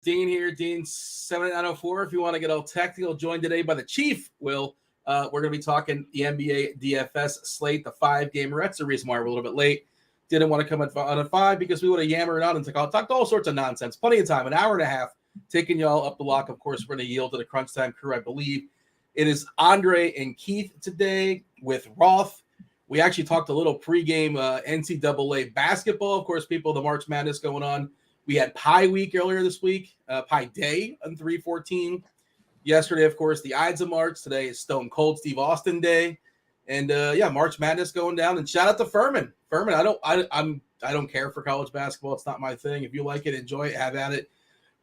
Dean here, Dean 7904. If you want to get all technical, joined today by the Chief, Will. We're going to be talking the NBA DFS slate, the 5-game. That's the reason why we're a little bit late. Didn't want to come on at 5 because we would have yammered on and talked all sorts of nonsense. Plenty of time, an hour and a half, taking y'all up the block. Of course, we're going to yield to the crunch time crew, I believe. It is Andre and Keith today with Roth. We actually talked a little pregame NCAA basketball. Of course, people, the March Madness going on. We had Pi Week earlier this week, Pi Day on 3/14. Yesterday, of course, the Ides of March. Today is Stone Cold Steve Austin Day. And March Madness going down. And shout out to Furman. Furman, I don't care for college basketball. It's not my thing. If you like it, enjoy it, have at it.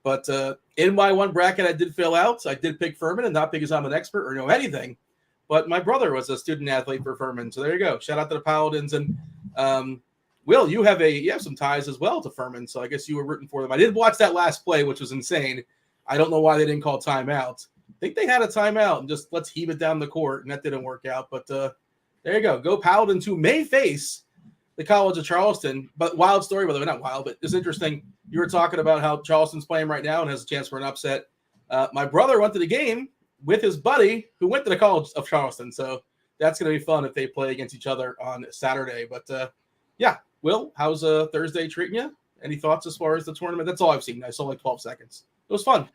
But in my one bracket, I did fill out. I did pick Furman, and not because I'm an expert or know anything. But my brother was a student athlete for Furman. So there you go. Shout out to the Paladins. And Will, you have some ties as well to Furman. So I guess you were rooting for them. I did watch that last play, which was insane. I don't know why they didn't call timeout. I think they had a timeout and just let's heave it down the court, and that didn't work out. But there you go. Go Paladins, who may face the College of Charleston. But wild story, by the way, not wild, but it's interesting. You were talking about how Charleston's playing right now and has a chance for an upset. My brother went to the game with his buddy who went to the College of Charleston. So that's going to be fun if they play against each other on Saturday. But Will, how's Thursday treating you? Any thoughts as far as the tournament? That's all I've seen. I saw like 12 seconds. It was fun.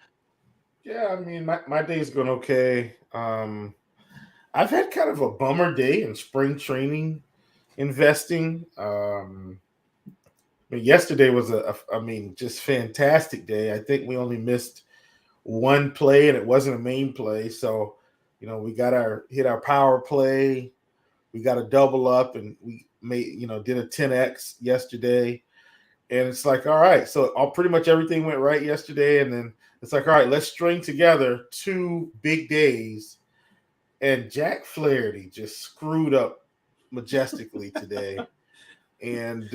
Yeah, I mean, my day's going okay. I've had kind of a bummer day in spring training investing. Yesterday was just fantastic day. I think we only missed one play, and it wasn't a main play. So, we hit our power play. We got a double up, and we did a 10X yesterday. And it's like, all right, so pretty much everything went right yesterday, and then it's like, all right, let's string together 2 big days. And Jack Flaherty just screwed up majestically today. And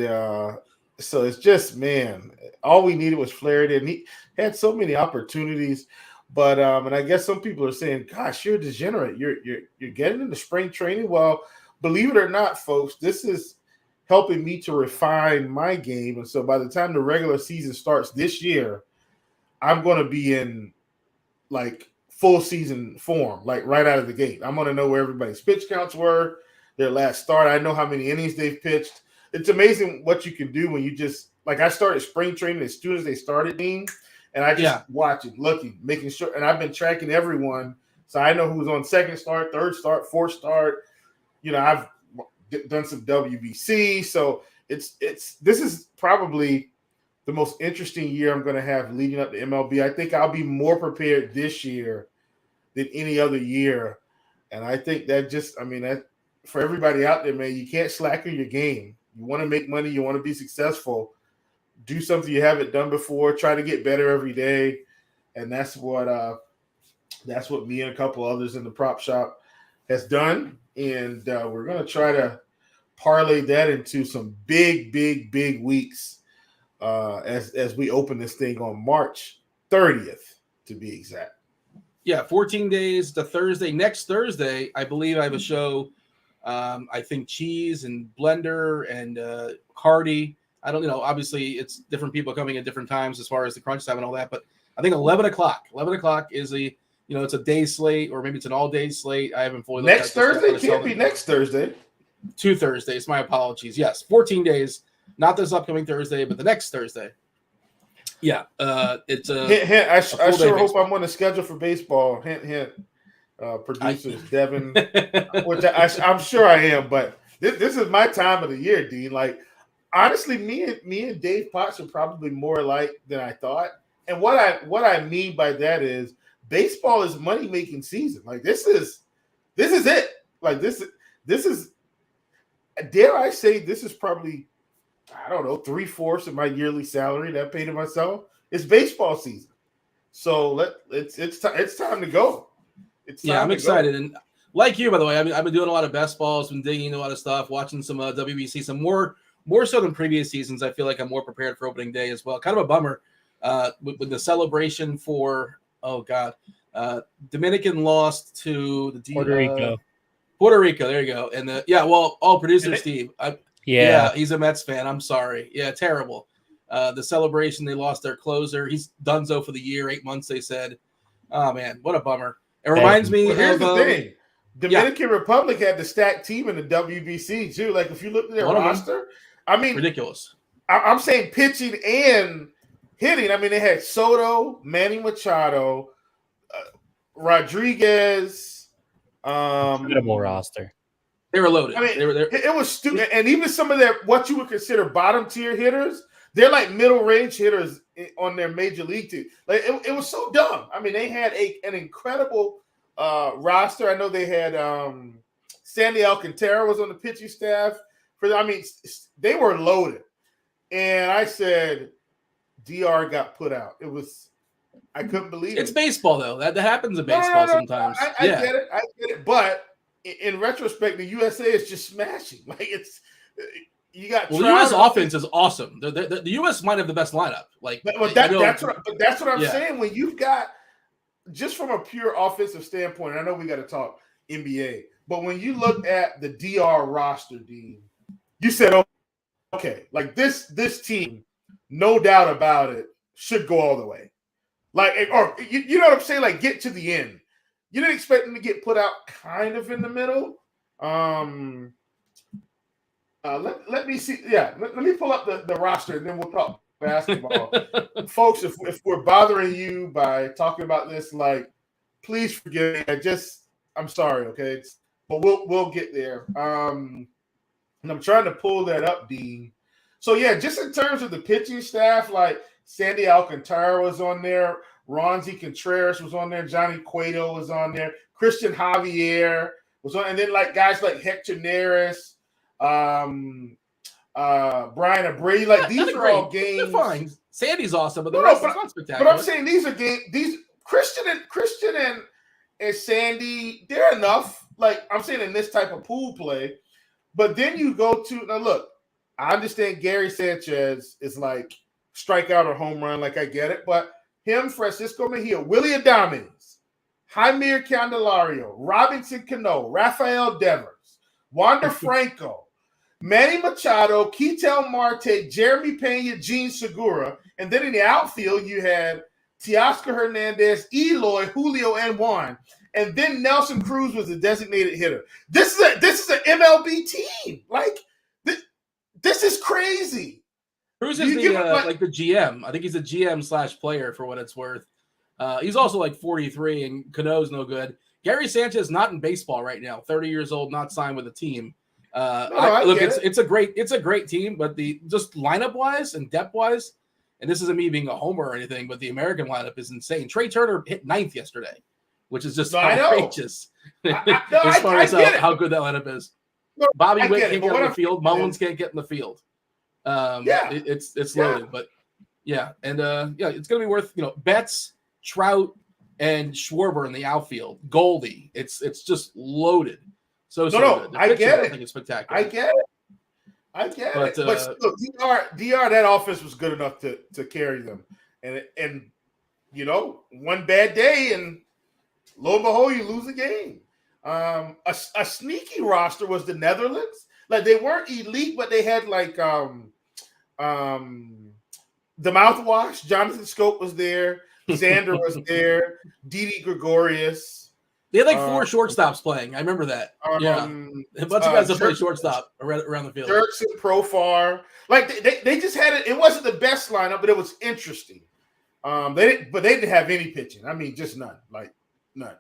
so it's just, man, all we needed was Flaherty. And he had so many opportunities. But and I guess some people are saying, gosh, you're a degenerate. You're getting into spring training. Well, believe it or not, folks, this is helping me to refine my game. And so by the time the regular season starts this year, I'm going to be in like full season form, like right out of the gate. I'm going to know where everybody's pitch counts were, their last start. I know how many innings they've pitched. It's amazing what you can do when you just, like, I started spring training as soon as they started, Dean, and I just watching, looking, making sure. And I've been tracking everyone. So I know who's on second start, third start, fourth start. I've done some WBC. So this is probably the most interesting year I'm going to have leading up to MLB. I think I'll be more prepared this year than any other year. And I think that that for everybody out there, man, you can't slacken your game. You want to make money. You want to be successful. Do something you haven't done before. Try to get better every day. And that's what me and a couple others in the prop shop has done. And we're going to try to parlay that into some big, big, big weeks as we open this thing on March 30th, to be exact. Yeah, 14 days to Thursday. Next Thursday, I believe I have a show. I think Cheese and Blender and Cardi. I don't know. Obviously, it's different people coming at different times as far as the crunch time and all that. But I think 11 o'clock. 11 o'clock is it's a day slate, or maybe it's an all-day slate. I haven't fully looked at next Thursday. Can't be next Thursday. 2 Thursdays. My apologies. Yes, 14 days. Not this upcoming Thursday, but the next Thursday. Yeah, it's a. Hint, I sure hope I'm on the schedule for baseball. Hint. Producers Devin, which I'm sure I am, but this is my time of the year, Dean. Like, honestly, me and Dave Potts are probably more alike than I thought. And what I mean by that is baseball is money making season. Like, this is it. Like, this is dare I say this is probably, I don't know, 3/4 of my yearly salary that I pay to myself. It's baseball season, so it's time to go. I'm excited, and like you, by the way, I've been doing a lot of best balls, been digging into a lot of stuff, watching some WBC, some more so than previous seasons. I feel like I'm more prepared for opening day as well. Kind of a bummer with the celebration for Dominican lost to the Puerto Rico. There you go, and producer Steve. He's a Mets fan. I'm sorry. Yeah, terrible. The celebration, they lost their closer. He's donezo for the year, 8 months, they said. Oh, man, what a bummer. It reminds me here's of the thing. Dominican Republic had the stacked team in the WBC, too. Like, if you look at their roster, I mean, ridiculous. I'm saying pitching and hitting. I mean, they had Soto, Manny Machado, Rodriguez. Incredible roster. They were loaded. I mean, it was stupid. And even some of their, what you would consider bottom tier hitters, they're like middle range hitters on their major league team. Like, it was so dumb. I mean, they had an incredible roster. I know they had Sandy Alcantara was on the pitching staff. They were loaded. And I said, DR got put out. I couldn't believe it. It's baseball, though. That happens in baseball sometimes. I get it. But in retrospect, the USA is just smashing. Like, you got. Well, the U.S. offense is awesome. The U.S. might have the best lineup. That's what I'm saying. When you've got, just from a pure offensive standpoint, I know we got to talk NBA, but when you look at the DR roster, Dean, you said, okay, like this team, no doubt about it, should go all the way. Like, or you know what I'm saying? Like, get to the end. You didn't expect them to get put out kind of in the middle. Let me see. Yeah, let me pull up the roster and then we'll talk basketball. Folks, if we're bothering you by talking about this, like, please forgive me. I'm sorry, okay? But we'll get there. And I'm trying to pull that up, Dean. So, yeah, just in terms of the pitching staff, like, Sandy Alcantara was on there. Ronzi Contreras was on there. Johnny Cueto was on there. Christian Javier was on. And then, like, guys like Hector Neris, Brian Abreu. Like, these are all games. They're fine. Sandy's awesome, but the rest is not spectacular. But I'm saying these are games. These Christian and Sandy, they're enough. Like, I'm saying in this type of pool play. But then you go to – now, look, I understand Gary Sanchez is like – strikeout or home run, like, I get it. But him, Francisco Mejia, Willie Adames, Jaime Candelario, Robinson Cano, Rafael Devers, Wander Franco, Manny Machado, Ketel Marte, Jeremy Pena, Gene Segura. And then in the outfield, you had Teoscar Hernandez, Eloy, Julio, and Juan. And then Nelson Cruz was a designated hitter. This is an MLB team. Like, this is crazy. Cruz is the GM. I think he's a GM / player for what it's worth. He's also like 43, and Cano's no good. Gary Sanchez not in baseball right now. 30 years old, not signed with a team. It's a great team, but just lineup wise and depth wise, and this isn't me being a homer or anything, but the American lineup is insane. Trey Turner hit 9th yesterday, which is just outrageous as far as how good that lineup is. Bobby Witt can't get in the field. Mullins can't get in the field. It's loaded, but it's gonna be worth Betts, Trout, and Schwarber in the outfield. Goldie, it's just loaded. So good. I get it. I think it's spectacular. I get it. But still, DR, that offense was good enough to carry them, and one bad day, and lo and behold, you lose the game. A sneaky roster was the Netherlands. Like, they weren't elite, but they had like the mouthwash. Jonathan Scope was there. Xander was there. Didi Gregorius. They had like 4 shortstops playing. I remember that. A bunch of guys that play shortstop around the field. Jerks and Profar. Like, they just had it. It wasn't the best lineup, but it was interesting. They didn't have any pitching. I mean, just none. Like, none.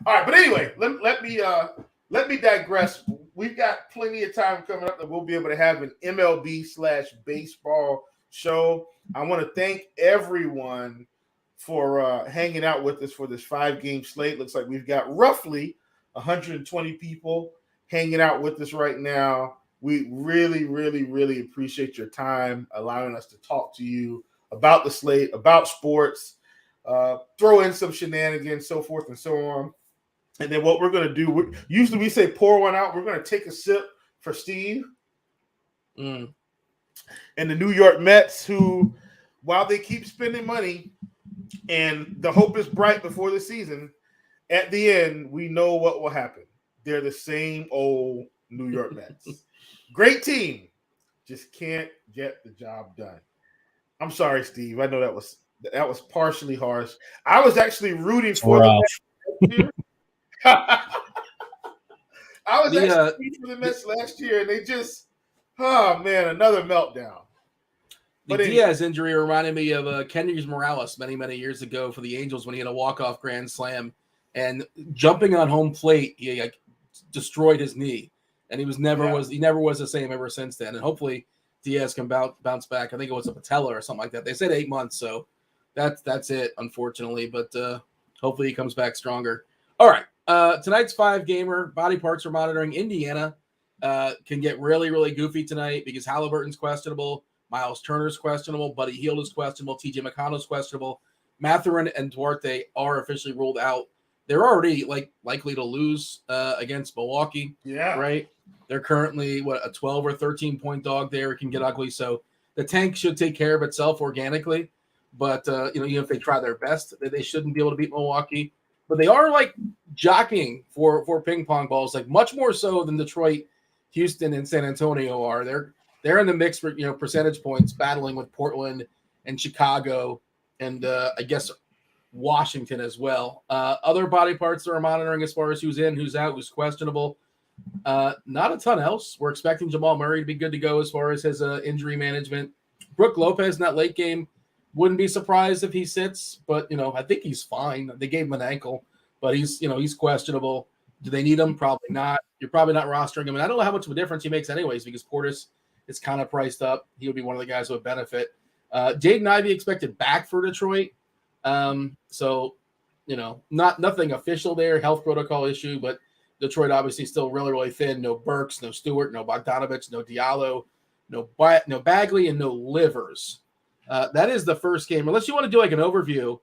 All right, but anyway, let me digress. We've got plenty of time coming up that we'll be able to have an MLB / baseball show. I want to thank everyone for hanging out with us for this 5-game slate. Looks like we've got roughly 120 people hanging out with us right now. We really, really, really appreciate your time, allowing us to talk to you about the slate, about sports, throw in some shenanigans, so forth and so on. And then what we're going to do, usually we say pour one out. We're going to take a sip for Steve and the New York Mets, who, while they keep spending money and the hope is bright before the season, at the end, we know what will happen. They're the same old New York Mets. Great team, just can't get the job done. I'm sorry, Steve. I know that was partially harsh. I was actually rooting It's for the rough. Mets last year. I was The, actually rooting for the Mets last year, and they just, oh man, another meltdown. The But anyway, Diaz injury reminded me of Kendrys Morales many years ago for the Angels when he had a walk-off grand slam and jumping on home plate, he destroyed his knee, and he never was the same ever since then. And hopefully Diaz can bounce back. I think it was a patella or something like that. They said 8 months, so that's it, unfortunately. But hopefully he comes back stronger. All right, tonight's 5-gamer. Body parts are monitoring. Indiana can get really goofy tonight because Halliburton's questionable. Miles Turner's questionable. Buddy Hield is questionable. TJ McConnell's questionable. Mathurin and Duarte are officially ruled out. They're already likely to lose against Milwaukee. yeah, right. They're currently a 12 or 13 point dog there. It can get ugly. So the tank should take care of itself organically. But even if they try their best, they shouldn't be able to beat Milwaukee. But they are jockeying for ping pong balls, much more so than Detroit, Houston, and San Antonio are. They're in the mix for percentage points, battling with Portland and Chicago, and I guess Washington as well. Other body parts that are monitoring as far as who's in, who's out, who's questionable. Not a ton else. We're expecting Jamal Murray to be good to go as far as his injury management. Brooke Lopez in that late game, wouldn't be surprised if he sits, but I think he's fine. They gave him an ankle, but he's questionable. Do they need him? Probably not. You're probably not rostering him, and I don't know how much of a difference he makes anyways because Portis is kind of priced up. He would be one of the guys who would benefit. Jaden Ivey expected back for Detroit. So, nothing official there, health protocol issue, but Detroit obviously still really thin. No Burks, no Stewart, no Bogdanovich, no Diallo, no Bagley, and no Livers. That is the first game. Unless you want to do an overview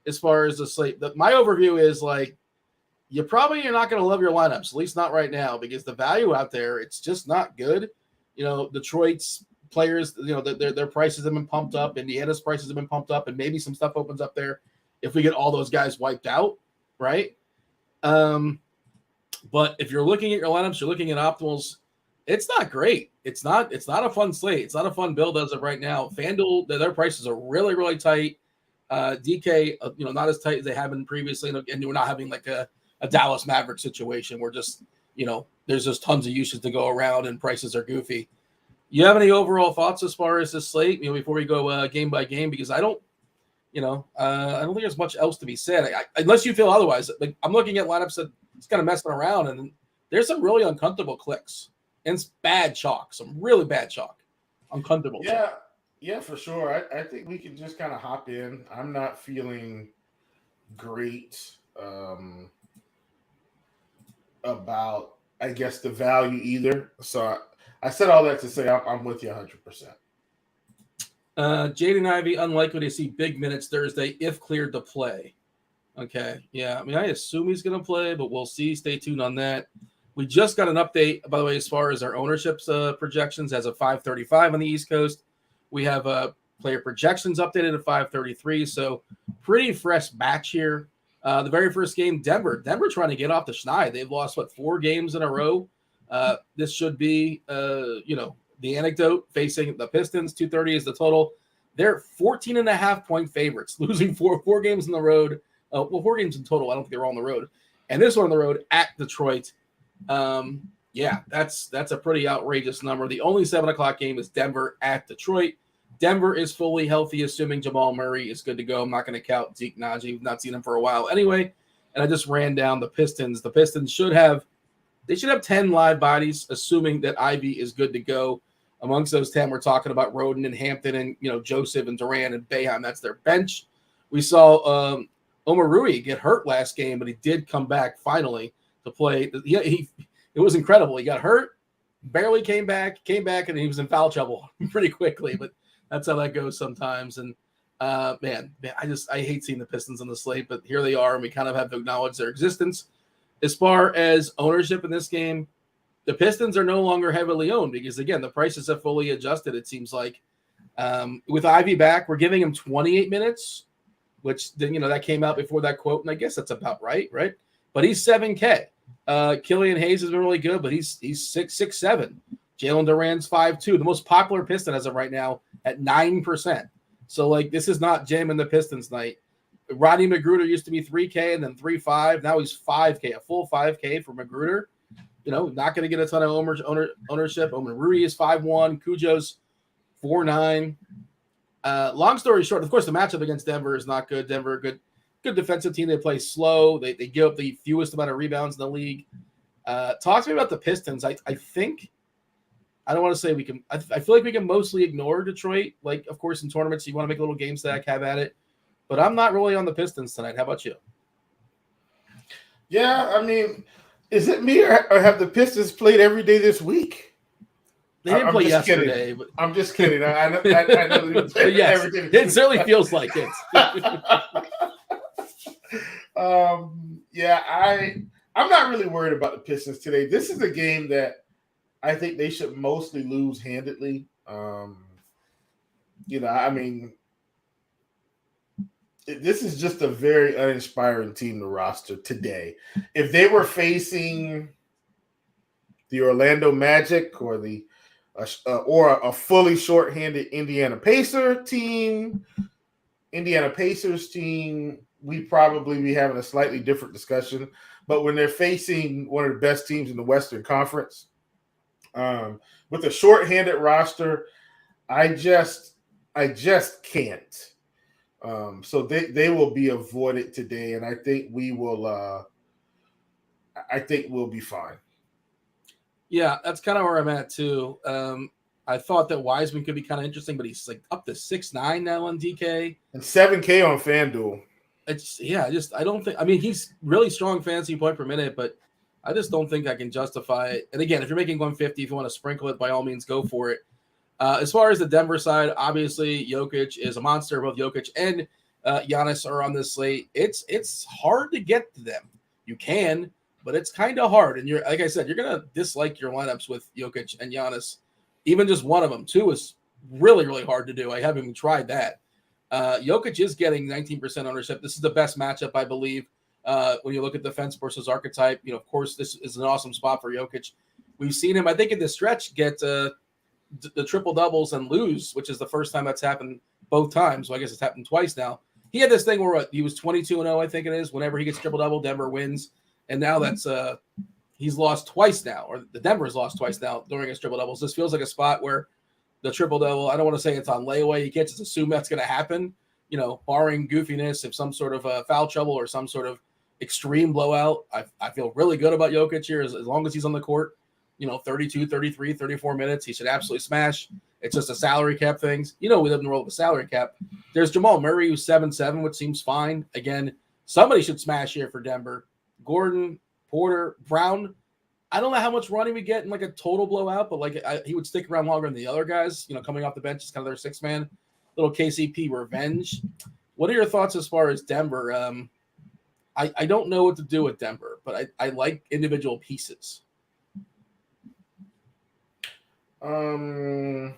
as far as the slate. My overview is you're not going to love your lineups, at least not right now, because the value out there, it's just not good. Detroit's players, their prices have been pumped up. Indiana's prices have been pumped up, and maybe some stuff opens up there if we get all those guys wiped out, right? But if you're looking at your lineups, you're looking at optimals, it's not great. It's not a fun slate. It's not a fun build as of right now. FanDuel, their prices are really tight. DK, not as tight as they have been previously, and we're not having a Dallas Maverick situation where just there's just tons of usage to go around and prices are goofy. You have any overall thoughts as far as this slate? Before we go game by game, because I don't think there's much else to be said. Unless you feel otherwise. I'm looking at lineups that it's kind of messing around, and there's some really uncomfortable clicks and it's bad chalk, some really bad chalk, uncomfortable. Chalk. Yeah, for sure. I think we can just kind of hop in. I'm not feeling great about, I guess, the value either. So I said all that to say I'm with you 100%. Jaden Ivey, unlikely to see big minutes Thursday if cleared to play. Okay. Yeah. I assume he's going to play, but we'll see. Stay tuned on that. We just got an update, by the way, as far as our ownership's projections as of 5:35 on the East Coast. We have player projections updated at 5:33. So pretty fresh batch here. The very first game, Denver trying to get off the schneid. They've lost 4 games in a row. This should be, the anecdote facing the Pistons. 230 is the total. They're 14.5 point favorites, losing four games on the road. 4 games in total. I don't think they were on the road. And this one on the road at Detroit. That's a pretty outrageous number. The only 7:00 game is Denver at Detroit. Denver is fully healthy, assuming Jamal Murray is good to go. I'm not going to count Zeke Naji. We've not seen him for a while anyway. And I just ran down the Pistons. The Pistons should have 10 live bodies, assuming that Ivy is good to go. Amongst those 10, we're talking about Roden and Hampton and Joseph and Durant and Boeheim. That's their bench. We saw Omar Rui get hurt last game, but he did come back finally to play. It was incredible. He got hurt, barely came back, and he was in foul trouble pretty quickly. But that's how that goes sometimes. And man, I hate seeing the Pistons on the slate, but here they are, and we kind of have to acknowledge their existence. As far as ownership in this game, the Pistons are no longer heavily owned because, again, the prices have fully adjusted, it seems like. With Ivy back, we're giving him 28 minutes, which then, that came out before that quote, and I guess that's about right? But he's 7K. Killian Hayes has been really good, but he's 6'7". Jalen Duran's 5'2". The most popular Piston as of right now at 9%. So, like, this is not jamming the Pistons night. Rodney Magruder used to be 3K and then 3.5. Now he's 5K, a full 5K for Magruder. Not going to get a ton of ownership. Omer Rui is 5-1. Cujo's 4-9. Long story short, of course, the matchup against Denver is not good. Denver, good defensive team. They play slow. They give up the fewest amount of rebounds in the league. Talk to me about the Pistons. I think I don't want to say we can. I feel like we can mostly ignore Detroit. Like, of course, in tournaments, you want to make a little game stack, have at it. But I'm not really on the Pistons tonight. How about you? Yeah, I mean, is it me or have the Pistons played every day this week? They didn't play yesterday. But I'm just kidding. I know they played yes, every day. It certainly feels like it. I'm not really worried about the Pistons today. This is a game that I think they should mostly lose handedly. This is just a very uninspiring team to roster today. If they were facing the Orlando Magic or a fully shorthanded Indiana Pacers team, we'd probably be having a slightly different discussion. But when they're facing one of the best teams in the Western Conference, with a shorthanded roster, I just can't. So they will be avoided today, and I think we will. I think we'll be fine. Yeah, that's kind of where I'm at too. I thought that Wiseman could be kind of interesting, but he's like up to 6'9" now on DK and 7K on FanDuel. I don't think. I mean, he's really strong fantasy point per minute, but I just don't think I can justify it. And again, if you're making 150, if you want to sprinkle it, by all means, go for it. As far as the Denver side, obviously Jokic is a monster. Both Jokic and Giannis are on this slate. It's hard to get to them. You can, but it's kind of hard. And like I said, you're gonna dislike your lineups with Jokic and Giannis. Even just one of them, two, is really, really hard to do. I haven't even tried that. Jokic is getting 19% ownership. This is the best matchup, I believe. When you look at defense versus archetype, of course, this is an awesome spot for Jokic. We've seen him, I think, in this stretch get the triple doubles and lose, which is the first time that's happened both times. So I guess it's happened twice now. He had this thing where he was 22-0, I think it is. Whenever he gets triple double, Denver wins, and now that's he's lost twice now, or the Denver's lost twice now during his triple doubles. This feels like a spot where the triple double, I don't want to say it's on layaway. You can't just assume that's going to happen. Barring goofiness, if some sort of foul trouble or some sort of extreme blowout, I feel really good about Jokic here as long as he's on the court. 32, 33, 34 minutes. He should absolutely smash. It's just a salary cap things. We live in the world of a salary cap. There's Jamal Murray, who's 7-7, which seems fine. Again, somebody should smash here for Denver. Gordon, Porter, Brown. I don't know how much running we get in like a total blowout, but he would stick around longer than the other guys. Coming off the bench is kind of their six-man. Little KCP revenge. What are your thoughts as far as Denver? I don't know what to do with Denver, but I like individual pieces. I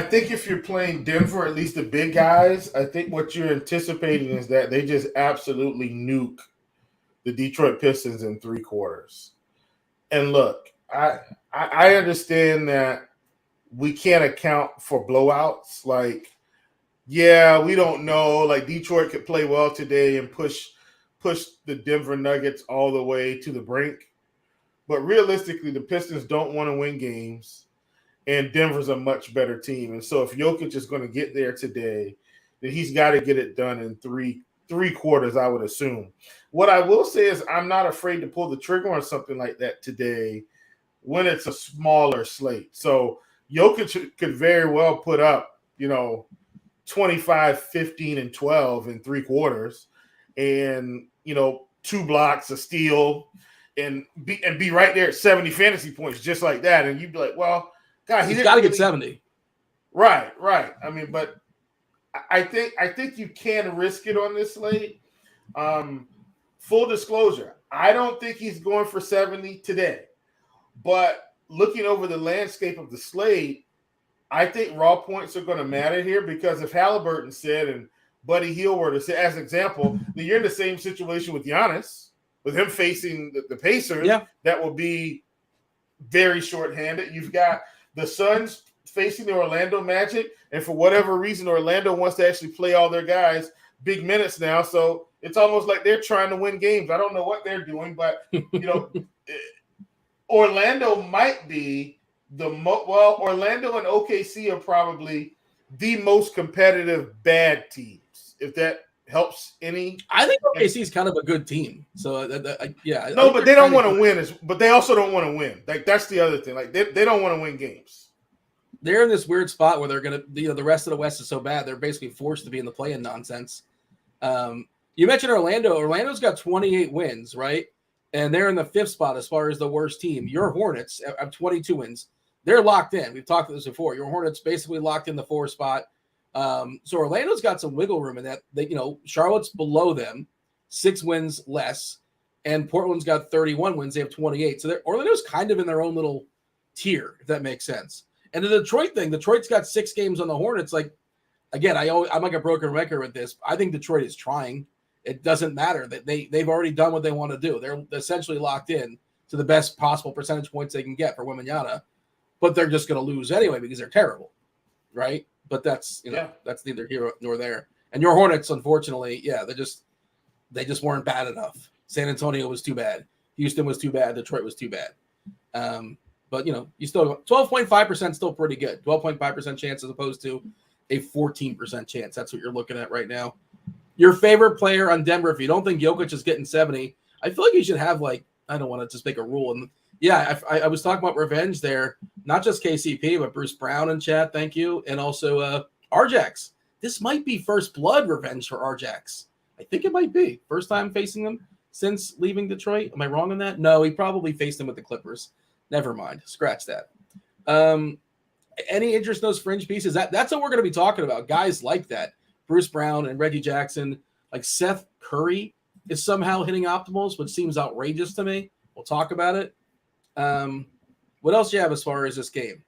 think if you're playing Denver, at least the big guys, I think what you're anticipating is that they just absolutely nuke the Detroit Pistons in 3 quarters. And look, I understand that we can't account for blowouts. We don't know. Detroit could play well today and push the Denver Nuggets all the way to the brink. But realistically, the Pistons don't want to win games, and Denver's a much better team. And so if Jokic is going to get there today, then he's got to get it done in three quarters, I would assume. What I will say is I'm not afraid to pull the trigger on something like that today when it's a smaller slate. So Jokic could very well put up, 25, 15, and 12 in 3 quarters and, 2 blocks, a steal, and be right there at 70 fantasy points just like that. And you'd be like, well, God, he's got to get 70. Right. I mean, but I think you can risk it on this slate. Full disclosure, I don't think he's going for 70 today. But looking over the landscape of the slate, I think raw points are going to matter here because if Halliburton said and Buddy Hield were to say, as an example, then you're in the same situation with Giannis, with him facing the Pacers. Yeah. That will be very shorthanded. You've got the Suns facing the Orlando Magic, and for whatever reason, Orlando wants to actually play all their guys big minutes now. So it's almost like they're trying to win games. I don't know what they're doing, but Orlando might be Orlando and OKC are probably the most competitive bad teams, if that helps any. I think OKC is kind of a good team. So yeah. No, but they don't want to win. But they also don't want to win. Like that's the other thing. Like they don't want to win games. They're in this weird spot where they're going to, the rest of the West is so bad. They're basically forced to be in the play-in nonsense. You mentioned Orlando. Orlando's got 28 wins, right? And they're in the 5th spot as far as the worst team. Your Hornets have 22 wins. They're locked in. We've talked about this before. Your Hornets basically locked in the 4 spot. So Orlando's got some wiggle room in that. Charlotte's below them, 6 wins less, and Portland's got 31 wins. They have 28. So Orlando's kind of in their own little tier, if that makes sense. And the Detroit thing, Detroit's got 6 games on the Hornets. Like, again, I'm like a broken record with this. I think Detroit is trying. It doesn't matter that they've already done what they want to do. They're essentially locked in to the best possible percentage points they can get for Wembanyama, but they're just going to lose anyway because they're terrible, right? But that's that's neither here nor there. And your Hornets, unfortunately, they just weren't bad enough. San Antonio was too bad. Houston was too bad. Detroit was too bad. But you still 12.5% still pretty good. 12.5% chance as opposed to a 14% chance. That's what you're looking at right now. Your favorite player on Denver, if you don't think Jokic is getting 70, I feel like you should have I don't want to just make a rule. And I was talking about revenge there, not just KCP, but Bruce Brown in chat. Thank you. And also Arjax. This might be first blood revenge for Arjax. I think it might be. First time facing them since leaving Detroit. Am I wrong on that? No, he probably faced them with the Clippers. Never mind. Scratch that. Any interest in those fringe pieces? That's what we're going to be talking about. Guys like that. Bruce Brown and Reggie Jackson. Like Seth Curry is somehow hitting optimals, which seems outrageous to me. We'll talk about it. What else do you have as far as this game?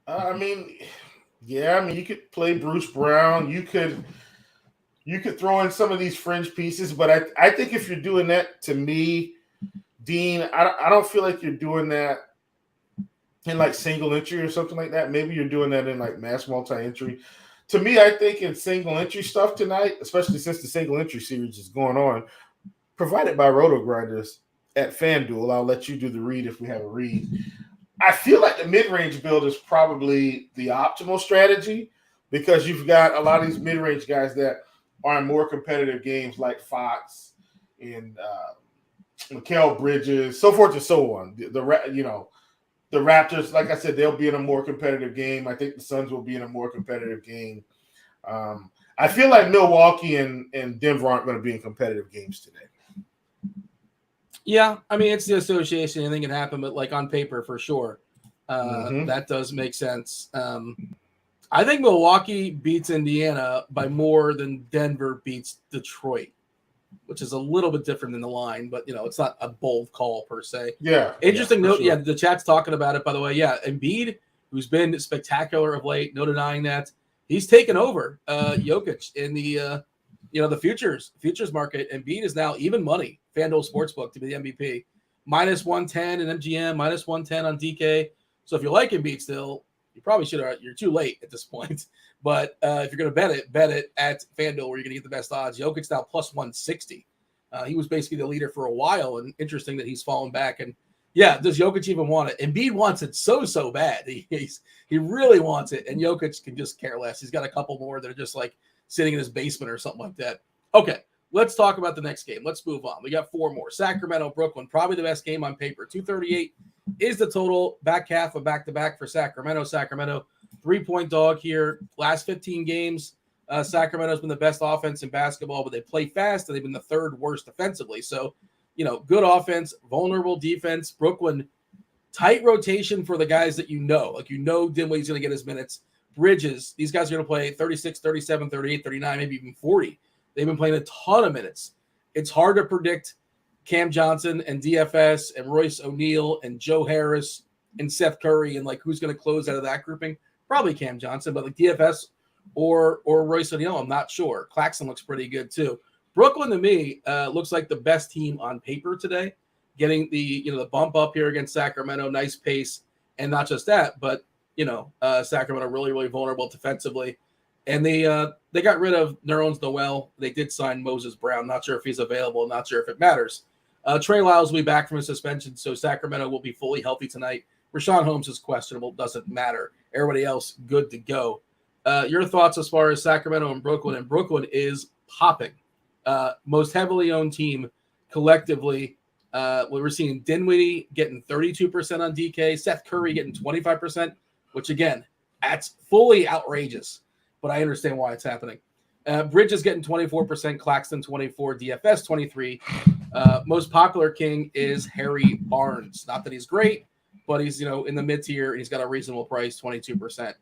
You could play Bruce Brown. You could throw in some of these fringe pieces, but I think if you're doing that, to me, Dean, I don't feel like you're doing that in like single entry or something like that. Maybe you're doing that in like mass multi-entry. To me, I think in single entry stuff tonight, especially since the single entry series is going on, provided by RotoGrinders at Fanduel. I'll let you do the read if we have a read. I feel like the mid-range build is probably the optimal strategy because you've got a lot of these mid-range guys that are in more competitive games like Fox and Mikal Bridges, so forth and so on. The Raptors, like I said, they'll be in a more competitive game. I think the Suns will be in a more competitive game. I feel like Milwaukee and Denver aren't going to be in competitive games today. Yeah, I mean, it's the association. Anything can happen, but like on paper, for sure, that does make sense. I think Milwaukee beats Indiana by more than Denver beats Detroit, which is a little bit different than the line, but it's not a bold call per se. Yeah. Interesting note. Sure. Yeah, the chat's talking about it, by the way. Yeah, Embiid, who's been spectacular of late, no denying that. He's taken over Jokic in the the futures market. Embiid is now even money. FanDuel Sportsbook to be the MVP. -110 in MGM, -110 on DK. So if you like Embiid still, you probably should. You're too late at this point. But if you're going to bet it at FanDuel where you're going to get the best odds. Jokic's now +160. He was basically the leader for a while, and interesting that he's fallen back. And yeah, does Jokic even want it? Embiid wants it so bad. He really wants it, and Jokic can just care less. He's got a couple more that are just like sitting in his basement or something like that. Okay, let's talk about the next game. Let's move on. We got 4 more. Sacramento, Brooklyn, probably the best game on paper. 238 is the total. Back half of back-to-back for Sacramento. Sacramento, 3-point dog here. Last 15 games, Sacramento's been the best offense in basketball, but they play fast, and they've been the 3rd worst defensively. So, good offense, vulnerable defense. Brooklyn, tight rotation for the guys that Dinwiddie's going to get his minutes. Bridges, these guys are going to play 36, 37, 38, 39, maybe even 40. They've been playing a ton of minutes. It's hard to predict Cam Johnson and DFS and Royce O'Neal and Joe Harris and Seth Curry and like who's going to close out of that grouping. Probably Cam Johnson, but like DFS or Royce O'Neal, I'm not sure. Claxton looks pretty good too. Brooklyn to me looks like the best team on paper today, getting the bump up here against Sacramento, nice pace, And not just that, but, Sacramento really, really vulnerable defensively. And they got rid of Nerlens Noel. They did sign Moses Brown. Not sure if he's available. Not sure if it matters. Trey Lyles will be back from his suspension, so Sacramento will be fully healthy tonight. Rashawn Holmes is questionable. Doesn't matter. Everybody else good to go. Your thoughts as far as Sacramento and Brooklyn? And Brooklyn is popping. Most heavily owned team collectively. We're seeing Dinwiddie getting 32% on DK, Seth Curry getting 25%, which again, that's fully outrageous, but I understand why it's happening. Bridges getting 24%, Claxton 24, DFS 23. Most popular king is Harry Barnes. Not that he's great, but he's in the mid tier. He's got a reasonable price, 22%.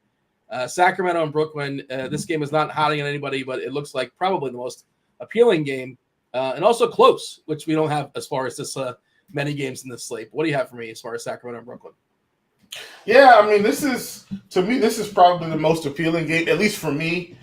Sacramento and Brooklyn. This game is not hiding on anybody, but it looks like probably the most appealing game. And also close, which we don't have as far as this many games in this slate. What do you have for me as far as Sacramento and Brooklyn? Yeah, I mean, this is probably the most appealing game, at least for me.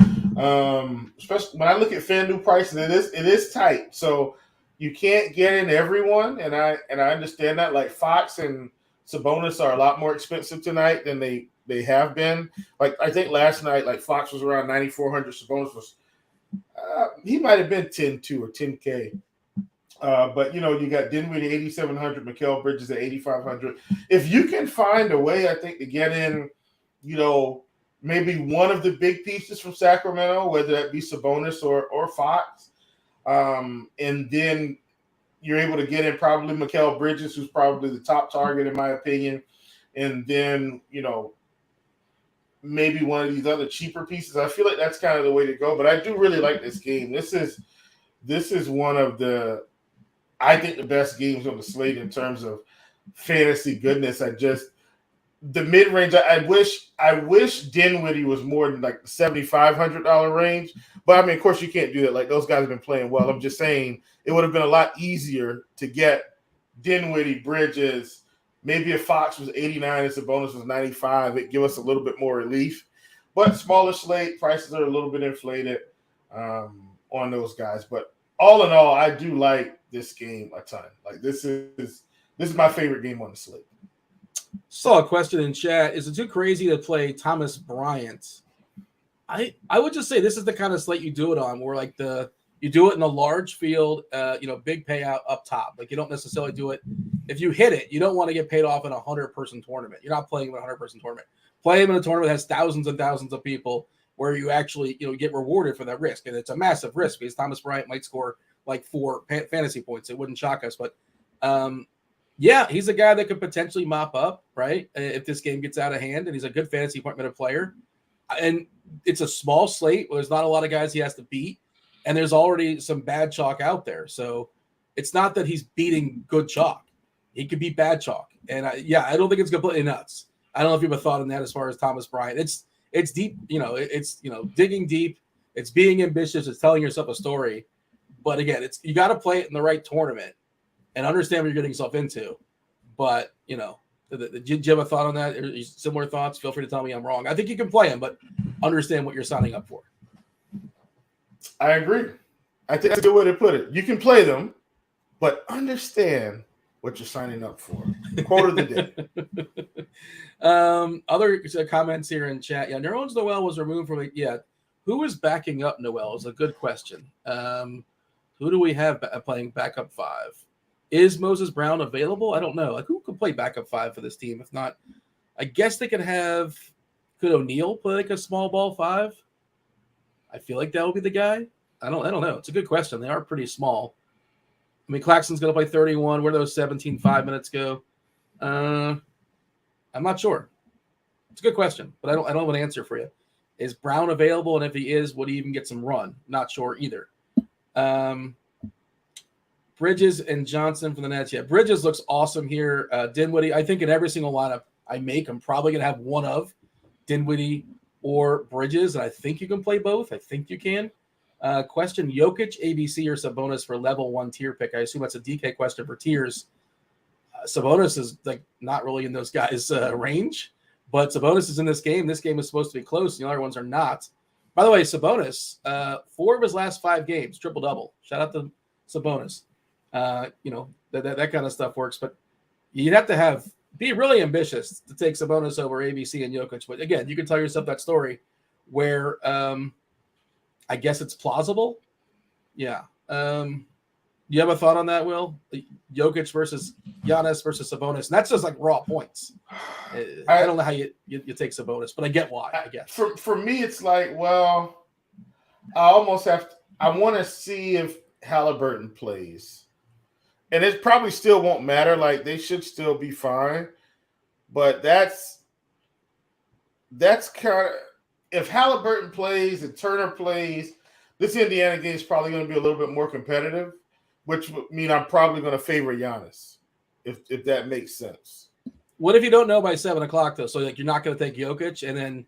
Especially when I look at FanDuel prices, it is tight. So you can't get in everyone, and I understand that. Like Fox and Sabonis are a lot more expensive tonight than they have been. Like I think last night, like Fox was around 9,400. Sabonis was he might have been 10-2 or 10K. But you got Dinwiddie 8,700, Mikal Bridges at 8,500. If you can find a way, I think, to get in, maybe one of the big pieces from Sacramento, whether that be Sabonis or Fox, and then you're able to get in probably Mikal Bridges, who's probably the top target in my opinion, and then maybe one of these other cheaper pieces. I feel like that's kind of the way to go. But I do really like this game. This is one of the, I think, the best games on the slate in terms of fantasy goodness. The mid range. I wish Dinwiddie was more than like the $7,500 range. But I mean, of course, you can't do that. Like those guys have been playing well. I'm just saying it would have been a lot easier to get Dinwiddie, Bridges. Maybe if Fox was 89 and Sabonis was 95, it'd give us a little bit more relief. But smaller slate, prices are a little bit inflated on those guys. But all in all, I do like this game a ton. Like this is my favorite game on the slate. Saw a question in chat. Is it too crazy to play Thomas Bryant? I would just say this is the kind of slate you do it on, where like you do it in a large field, big payout up top. Like you don't necessarily do it. If you hit it, you don't want to get paid off in a 100-person tournament. You're not playing in a 100-person tournament. Play him in a tournament that has thousands and thousands of people where you actually, get rewarded for that risk. And it's a massive risk because Thomas Bryant might score like 4 fantasy points. It wouldn't shock us. But he's a guy that could potentially mop up, right? If this game gets out of hand, and he's a good fantasy point minute player. And it's a small slate where there's not a lot of guys he has to beat. And there's already some bad chalk out there. So it's not that he's beating good chalk. He could beat bad chalk. And I don't think it's completely nuts. I don't know if you have a thought on that as far as Thomas Bryant. It's deep, it's digging deep. It's being ambitious. It's telling yourself a story. But again, you got to play it in the right tournament and understand what you're getting yourself into. But, do you have a thought on that? Or similar thoughts? Feel free to tell me I'm wrong. I think you can play him, but understand what you're signing up for. I agree. I think that's a good way to put it. You can play them, but understand what you're signing up for. Quote of the day. Other comments here in chat. Yeah, Nerlens Noel was removed from it. Yeah. Who is backing up Noel is a good question. Who do we have playing backup 5? Is Moses Brown available? I don't know. Like, who could play backup 5 for this team? If not, I guess they could O'Neal play like a small ball 5? I feel like that would be the guy. I don't know. It's a good question. They are pretty small. I mean, Claxton's going to play 31. Where do those 17 5-minutes go? I'm not sure. It's a good question, but I don't have an answer for you. Is Brown available? And if he is, would he even get some run? Not sure either. Bridges and Johnson from the Nets. Yeah, Bridges looks awesome here. Dinwiddie, I think in every single lineup I make, I'm probably going to have one of Dinwiddie or Bridges, and I think you can play both. I think you can. Question, Jokic, ABC, or Sabonis for level 1 tier pick? I assume that's a DK question for tiers. Sabonis is like not really in those guys' range, but Sabonis is in this game. This game is supposed to be close. The other ones are not. By the way, Sabonis, 4 of his last 5 games, triple-double. Shout out to Sabonis. That kind of stuff works, but you'd have to have be really ambitious to take Sabonis over ABC and Jokic. But again, you can tell yourself that story where I guess it's plausible. Yeah. You have a thought on that, Will? Jokic versus Giannis versus Sabonis. And that's just like raw points. I don't know how you take Sabonis, but I get why, I guess. For me, it's like, well, I almost have to, I want to see if Halliburton plays. And it probably still won't matter. Like, they should still be fine. But that's kind of, if Halliburton plays and Turner plays, this Indiana game is probably going to be a little bit more competitive, which would mean I'm probably going to favor Giannis, if that makes sense. What if you don't know by 7 o'clock, though? So, like, you're not going to take Jokic, and then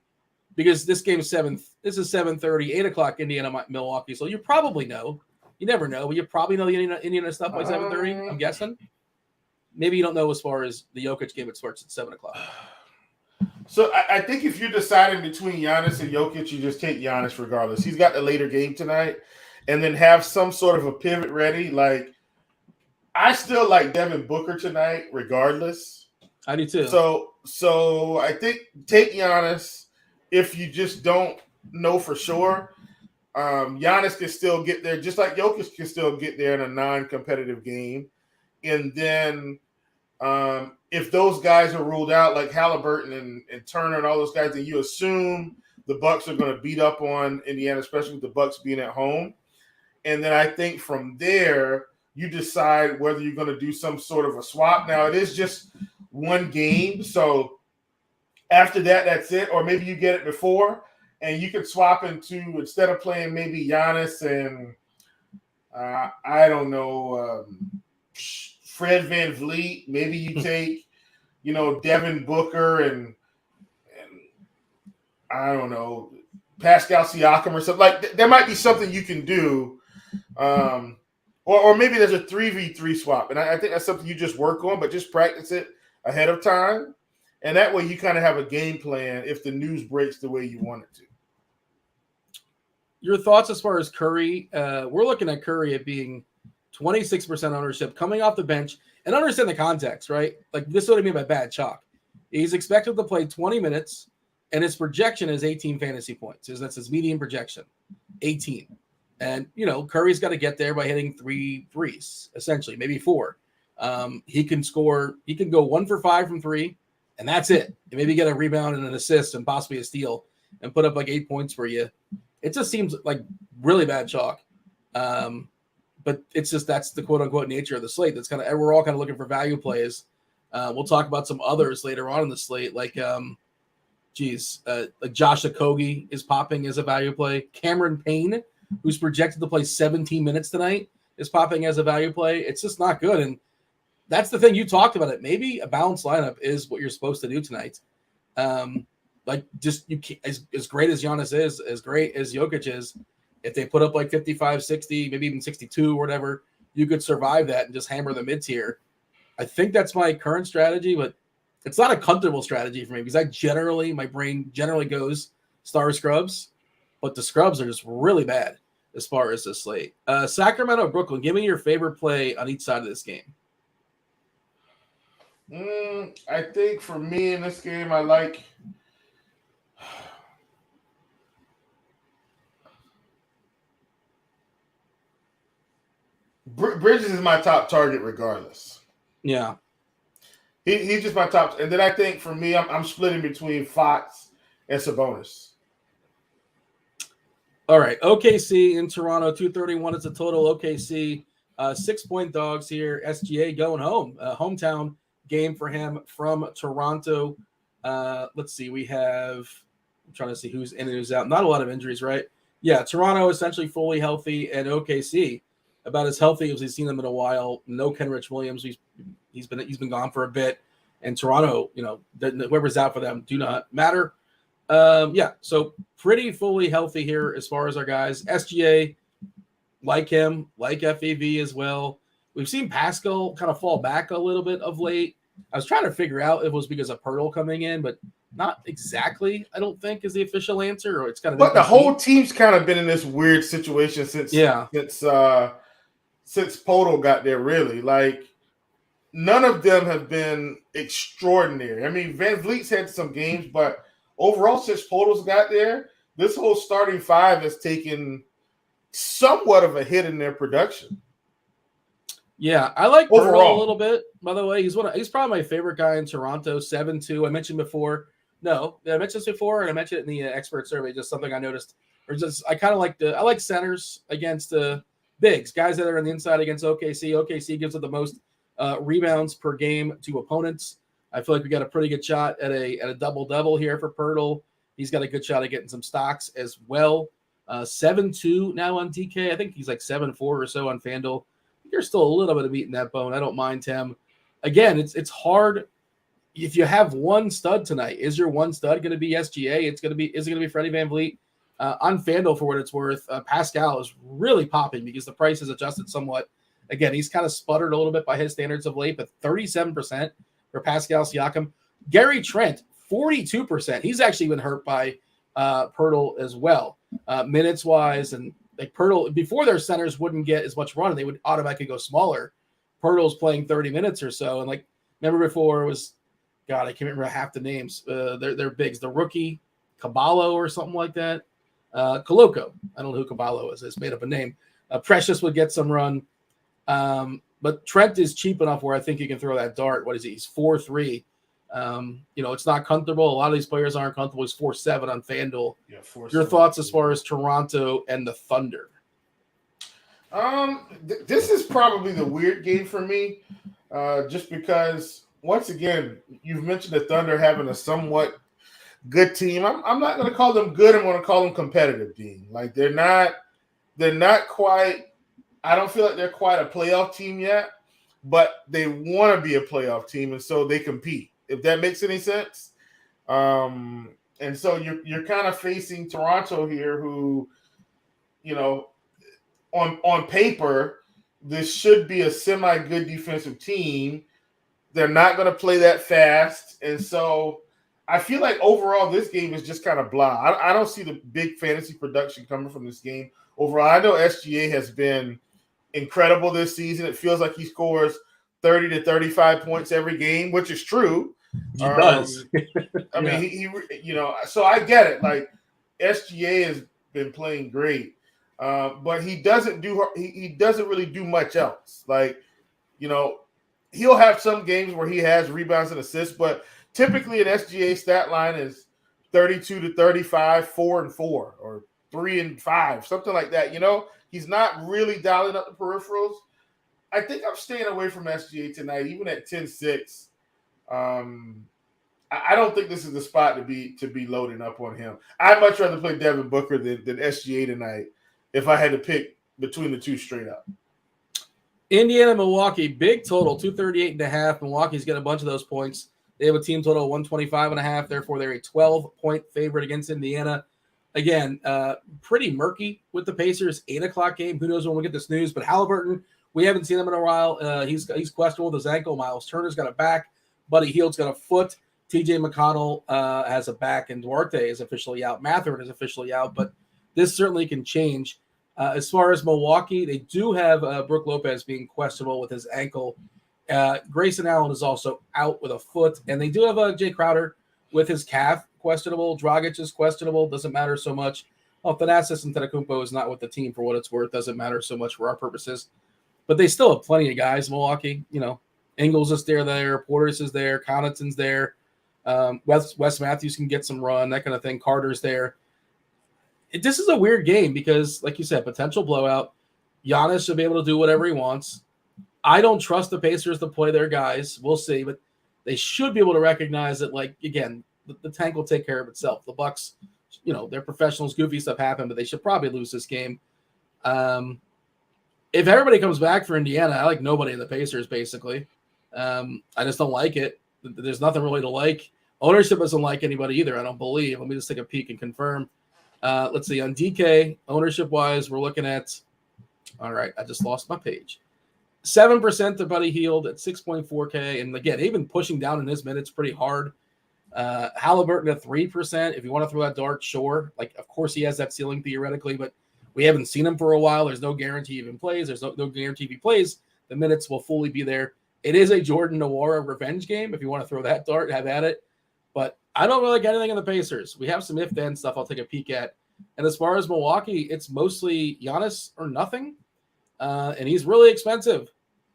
because this game is 7:30, 8 o'clock, Indiana, Milwaukee. So you probably know. You never know, but you probably know the Indiana stuff by 7:30, I'm guessing. Maybe you don't know as far as the Jokic game, it starts at 7 o'clock. So I think if you're deciding between Giannis and Jokic, you just take Giannis regardless. He's got the later game tonight, and then have some sort of a pivot ready. Like, I still like Devin Booker tonight regardless. I do too. So I think take Giannis if you just don't know for sure. Giannis can still get there, just like Jokic can still get there in a non-competitive game. And then if those guys are ruled out, like Halliburton and Turner and all those guys, then you assume the Bucks are going to beat up on Indiana, especially with the Bucks being at home. And then I think from there, you decide whether you're going to do some sort of a swap. Now, it is just one game, so after that, that's it. Or maybe you get it before, and you can swap into, instead of playing maybe Giannis and, I don't know, Fred VanVleet, maybe you take, Devin Booker and I don't know, Pascal Siakam or something. Like, there might be something you can do. Or maybe there's a 3v3 swap. And I think that's something you just work on, but just practice it ahead of time. And that way you kind of have a game plan if the news breaks the way you want it to. Your thoughts as far as Curry? We're looking at Curry at being 26% ownership coming off the bench. And understand the context, right? Like, this is what I mean by bad chalk. He's expected to play 20 minutes, and his projection is 18 fantasy points. That's his median projection, 18. And, Curry's got to get there by hitting 3 threes, essentially, maybe 4. He can go 1 for 5 from 3, and that's it. And maybe get a rebound and an assist and possibly a steal and put up like 8 points for you. It just seems like really bad chalk. But it's just, that's the quote unquote nature of the slate. That's we're all kind of looking for value plays. We'll talk about some others later on in the slate, like Josh Okogie is popping as a value play. Cameron Payne, who's projected to play 17 minutes tonight, is popping as a value play. It's just not good. And that's the thing you talked about it. Maybe a balanced lineup is what you're supposed to do tonight. As great as Giannis is, as great as Jokic is, if they put up like 55, 60, maybe even 62 or whatever, you could survive that and just hammer the mid-tier. I think that's my current strategy, but it's not a comfortable strategy for me because my brain generally goes star scrubs, but the scrubs are just really bad as far as the slate. Sacramento, Brooklyn, give me your favorite play on each side of this game. I think for me in this game, I like Bridges is my top target regardless. Yeah. He's just my top. And then I think for me, I'm splitting between Fox and Sabonis. All right. OKC in Toronto, 231 is the total. OKC, 6-point dogs here. SGA going home. Hometown game for him from Toronto. Let's see. I'm trying to see who's in and who's out. Not a lot of injuries, right? Yeah, Toronto essentially fully healthy, and OKC about as healthy as we've seen them in a while. No Kenrich Williams. He's been gone for a bit. And Toronto, whoever's out for them do not matter. So pretty fully healthy here as far as our guys. SGA, like him, like FAV as well. We've seen Pascal kind of fall back a little bit of late. I was trying to figure out if it was because of Pirtle coming in, but not exactly, I don't think, is the official answer. Or it's kind of. But the whole team's kind of been in this weird situation since Podol got there, really. Like, none of them have been extraordinary. I mean, Van Vliet's had some games, but overall, since Podol's got there, this whole starting five has taken somewhat of a hit in their production. Yeah, I like Overall. Pirtle a little bit. By the way, he's probably my favorite guy in Toronto. 7-2. I mentioned before. No, I mentioned this before, and I mentioned it in the expert survey. Just something I noticed, or just I kind of like centers against bigs, guys that are on the inside against OKC. OKC gives it the most rebounds per game to opponents. I feel like we got a pretty good shot at a double here for Pirtle. He's got a good shot at getting some stocks as well. 7-2 now on DK. I think he's like 7-4 or so on Fanduel. There's still a little bit of meat in that bone. I don't mind him. Again, it's hard if you have one stud tonight. Is your one stud going to be SGA? Is it going to be Freddie Van Vliet? On Fanduel, for what it's worth, Pascal is really popping because the price has adjusted somewhat. Again, he's kind of sputtered a little bit by his standards of late, but 37% for Pascal Siakam. Gary Trent, 42%. He's actually been hurt by Pirtle as well, minutes-wise. And like Pirtle, before their centers wouldn't get as much run, and they would automatically go smaller. Pirtle's playing 30 minutes or so. And like, remember before it was, God, I can't remember half the names. They're bigs. The rookie, Caballo or something like that. Koloko. I don't know who Caballo is. It's made up a name. Precious would get some run. But Trent is cheap enough where I think you can throw that dart. What is he? He's 4-3. It's not comfortable. A lot of these players aren't comfortable. He's 4-7 on Fanduel. Yeah, 4-7. Your thoughts as far as Toronto and the Thunder? This is probably the weird game for me, just because once again you've mentioned the Thunder having a somewhat good team. I'm not going to call them good. I'm going to call them competitive. Being like they're not quite. I don't feel like they're quite a playoff team yet, but they want to be a playoff team, and so they compete. If that makes any sense. And so you're kind of facing Toronto here, who, on paper, this should be a semi-good defensive team. They're not going to play that fast, and so I feel like overall this game is just kind of blah. I don't see the big fantasy production coming from this game. Overall, I know SGA has been incredible this season. It feels like he scores 30 to 35 points every game, which is true. He does. I mean, he so I get it. Like SGA has been playing great, but he doesn't really do much else. Like, he'll have some games where he has rebounds and assists, but typically an SGA stat line is 32 to 35, 4-4, or 3-5, something like that. He's not really dialing up the peripherals. I think I'm staying away from SGA tonight, even at 10-6. I don't think this is the spot to be loading up on him. I'd much rather play Devin Booker than SGA tonight if I had to pick between the two straight up. Indiana, Milwaukee, big total, 238.5. Milwaukee's got a bunch of those points. They have a team total of 125.5. Therefore, they're a 12-point favorite against Indiana. Again, pretty murky with the Pacers. 8:00 game. Who knows when we'll get this news? But Halliburton, we haven't seen him in a while. He's questionable with his ankle. Miles Turner's got a back. Buddy Hield's got a foot. TJ McConnell has a back, and Duarte is officially out. Mathurin is officially out, but this certainly can change. As far as Milwaukee, they do have Brook Lopez being questionable with his ankle. Grayson Allen is also out with a foot, and they do have Jay Crowder with his calf questionable. Dragic is questionable. Doesn't matter so much. Thanasis Antetokounmpo is not with the team for what it's worth. Doesn't matter so much for our purposes. But they still have plenty of guys, Milwaukee. Ingles is there. Portis is there. Connaughton's there. Wes Matthews can get some run, that kind of thing. Carter's there. This is a weird game because, like you said, potential blowout. Giannis should be able to do whatever he wants. I don't trust the Pacers to play their guys. We'll see, but they should be able to recognize that, like, again, the tank will take care of itself. The Bucks, they're professionals. Goofy stuff happened, but they should probably lose this game. If everybody comes back for Indiana, I like nobody in the Pacers, basically. I just don't like it. There's nothing really to like. Ownership doesn't like anybody either, I don't believe. Let me just take a peek and confirm. Let's see. On DK, ownership-wise, we're looking at – all right, I just lost my page. 7% to Buddy Hield at 6.4K. And, again, they've been pushing down in his minutes pretty hard. Halliburton at 3%. If you want to throw that dart, sure. Like, of course he has that ceiling theoretically, but we haven't seen him for a while. There's no guarantee he even plays. There's no guarantee if he plays. The minutes will fully be there. It is a Jordan Nwora revenge game. If you want to throw that dart, have at it. But I don't really like anything in the Pacers. We have some if-then stuff I'll take a peek at. And as far as Milwaukee, it's mostly Giannis or nothing. And he's really expensive.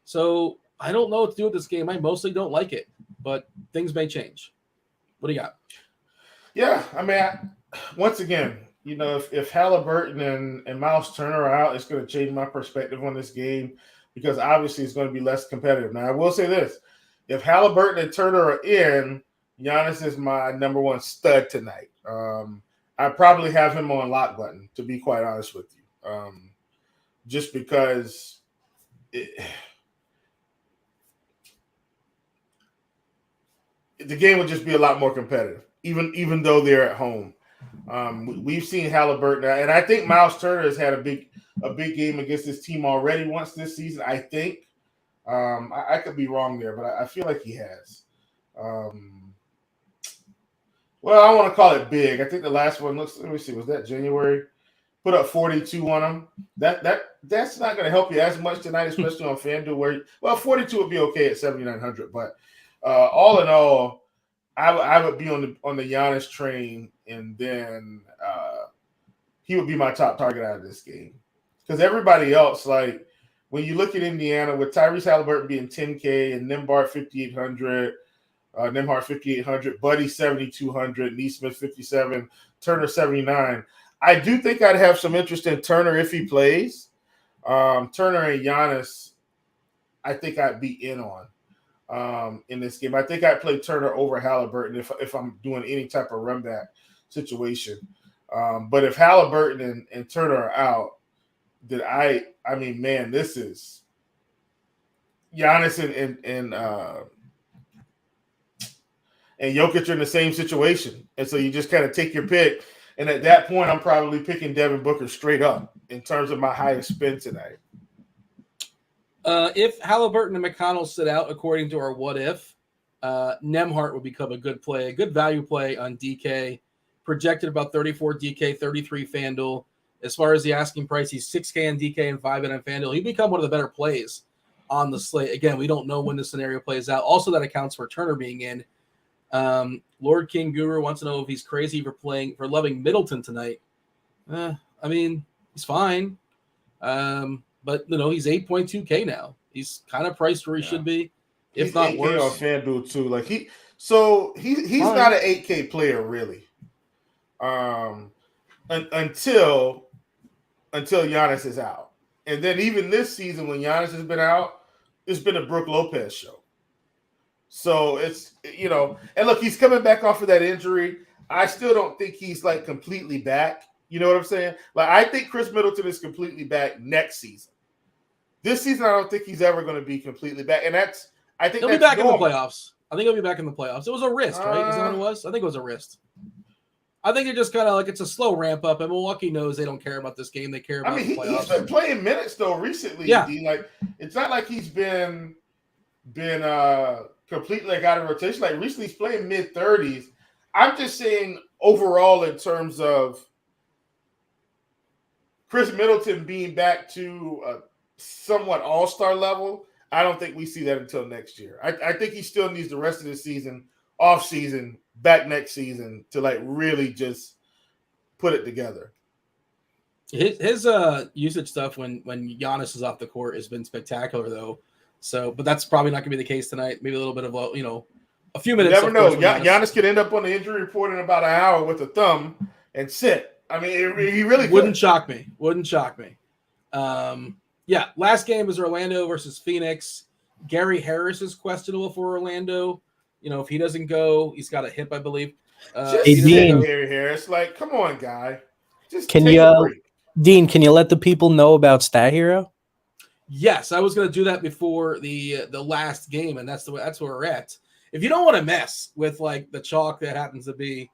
So I don't know what to do with this game. I mostly don't like it. But things may change. What do you got? Yeah, I mean, once again, if Halliburton and Miles Turner are out, it's going to change my perspective on this game because obviously it's going to be less competitive. Now, I will say this. If Halliburton and Turner are in, Giannis is my number one stud tonight. I probably have him on lock button, to be quite honest with you, just because the game would just be a lot more competitive, even though they're at home. We've seen Halliburton, and I think Miles Turner has had a big game against this team already once this season. I think I could be wrong there, but I feel like he has. Well, I want to call it big. I think the last one let me see, was that January? Put up 42 on him. That's not going to help you as much tonight, especially on FanDuel. 42 would be okay at 7,900, but all in all, I would be on the Giannis train, and then he would be my top target out of this game. Because everybody else, like when you look at Indiana with Tyrese Halliburton being 10K and Nembhard 5,800, Nembhard 5,800, Buddy 7,200, Neesmith 57, Turner 79. I do think I'd have some interest in Turner if he plays. Turner and Giannis, I think I'd be in on in this game. I think I'd play Turner over Halliburton if I'm doing any type of run back situation. But if Halliburton and Turner are out, then I mean, man, this is Giannis and Jokic are in the same situation. And so you just kind of take your pick. And at that point, I'm probably picking Devin Booker straight up in terms of my highest spin tonight. If Halliburton and McConnell sit out, according to our what if, Nembhard would become a good play, a good value play on DK. Projected about 34 DK, 33 FanDuel. As far as the asking price, he's 6K on DK and 5N on FanDuel. He'd become one of the better plays on the slate. Again, we don't know when the scenario plays out. Also, that accounts for Turner being in. Lord King Guru wants to know if he's crazy for loving Middleton tonight. I mean, he's fine. But he's 8.2K now. He's kind of priced where he should be, if he's not 8K worse. On FanDuel too. Like he's not an 8K player really. Until Giannis is out. And then even this season when Giannis has been out, it's been a Brook Lopez show. So it's, and look, he's coming back off of that injury. I still don't think he's like completely back. You know what I'm saying? Like, I think Chris Middleton is completely back next season. This season, I don't think he's ever going to be completely back. And I think he'll be back in the playoffs. I think he'll be back in the playoffs. It was a wrist, right? Is that what it was? I think it was a wrist. I think it just kind of like it's a slow ramp up, and Milwaukee knows they don't care about this game. They care about the playoffs. He's been playing minutes though recently. Yeah. Like it's not like he's been completely like out of rotation. Like recently, he's playing mid-30s. I'm just saying overall in terms of Chris Middleton being back to a somewhat all-star level. I don't think we see that until next year. I think he still needs the rest of the season, off season, back next season to like really just put it together. His usage stuff when Giannis is off the court has been spectacular though. So, but that's probably not going to be the case tonight. Maybe a little bit of a few minutes. You never know. Giannis could end up on the injury report in about an hour with a thumb and sit. I mean, he really wouldn't shock me. Wouldn't shock me. Yeah, last game was Orlando versus Phoenix. Gary Harris is questionable for Orlando. If he doesn't go, he's got a hip, I believe. Gary Harris, like, come on, guy. Just can take a break. Dean, can you let the people know about Stat Hero? Yes, I was going to do that before the last game, and that's where we're at. If you don't want to mess with like the chalk that happens to be,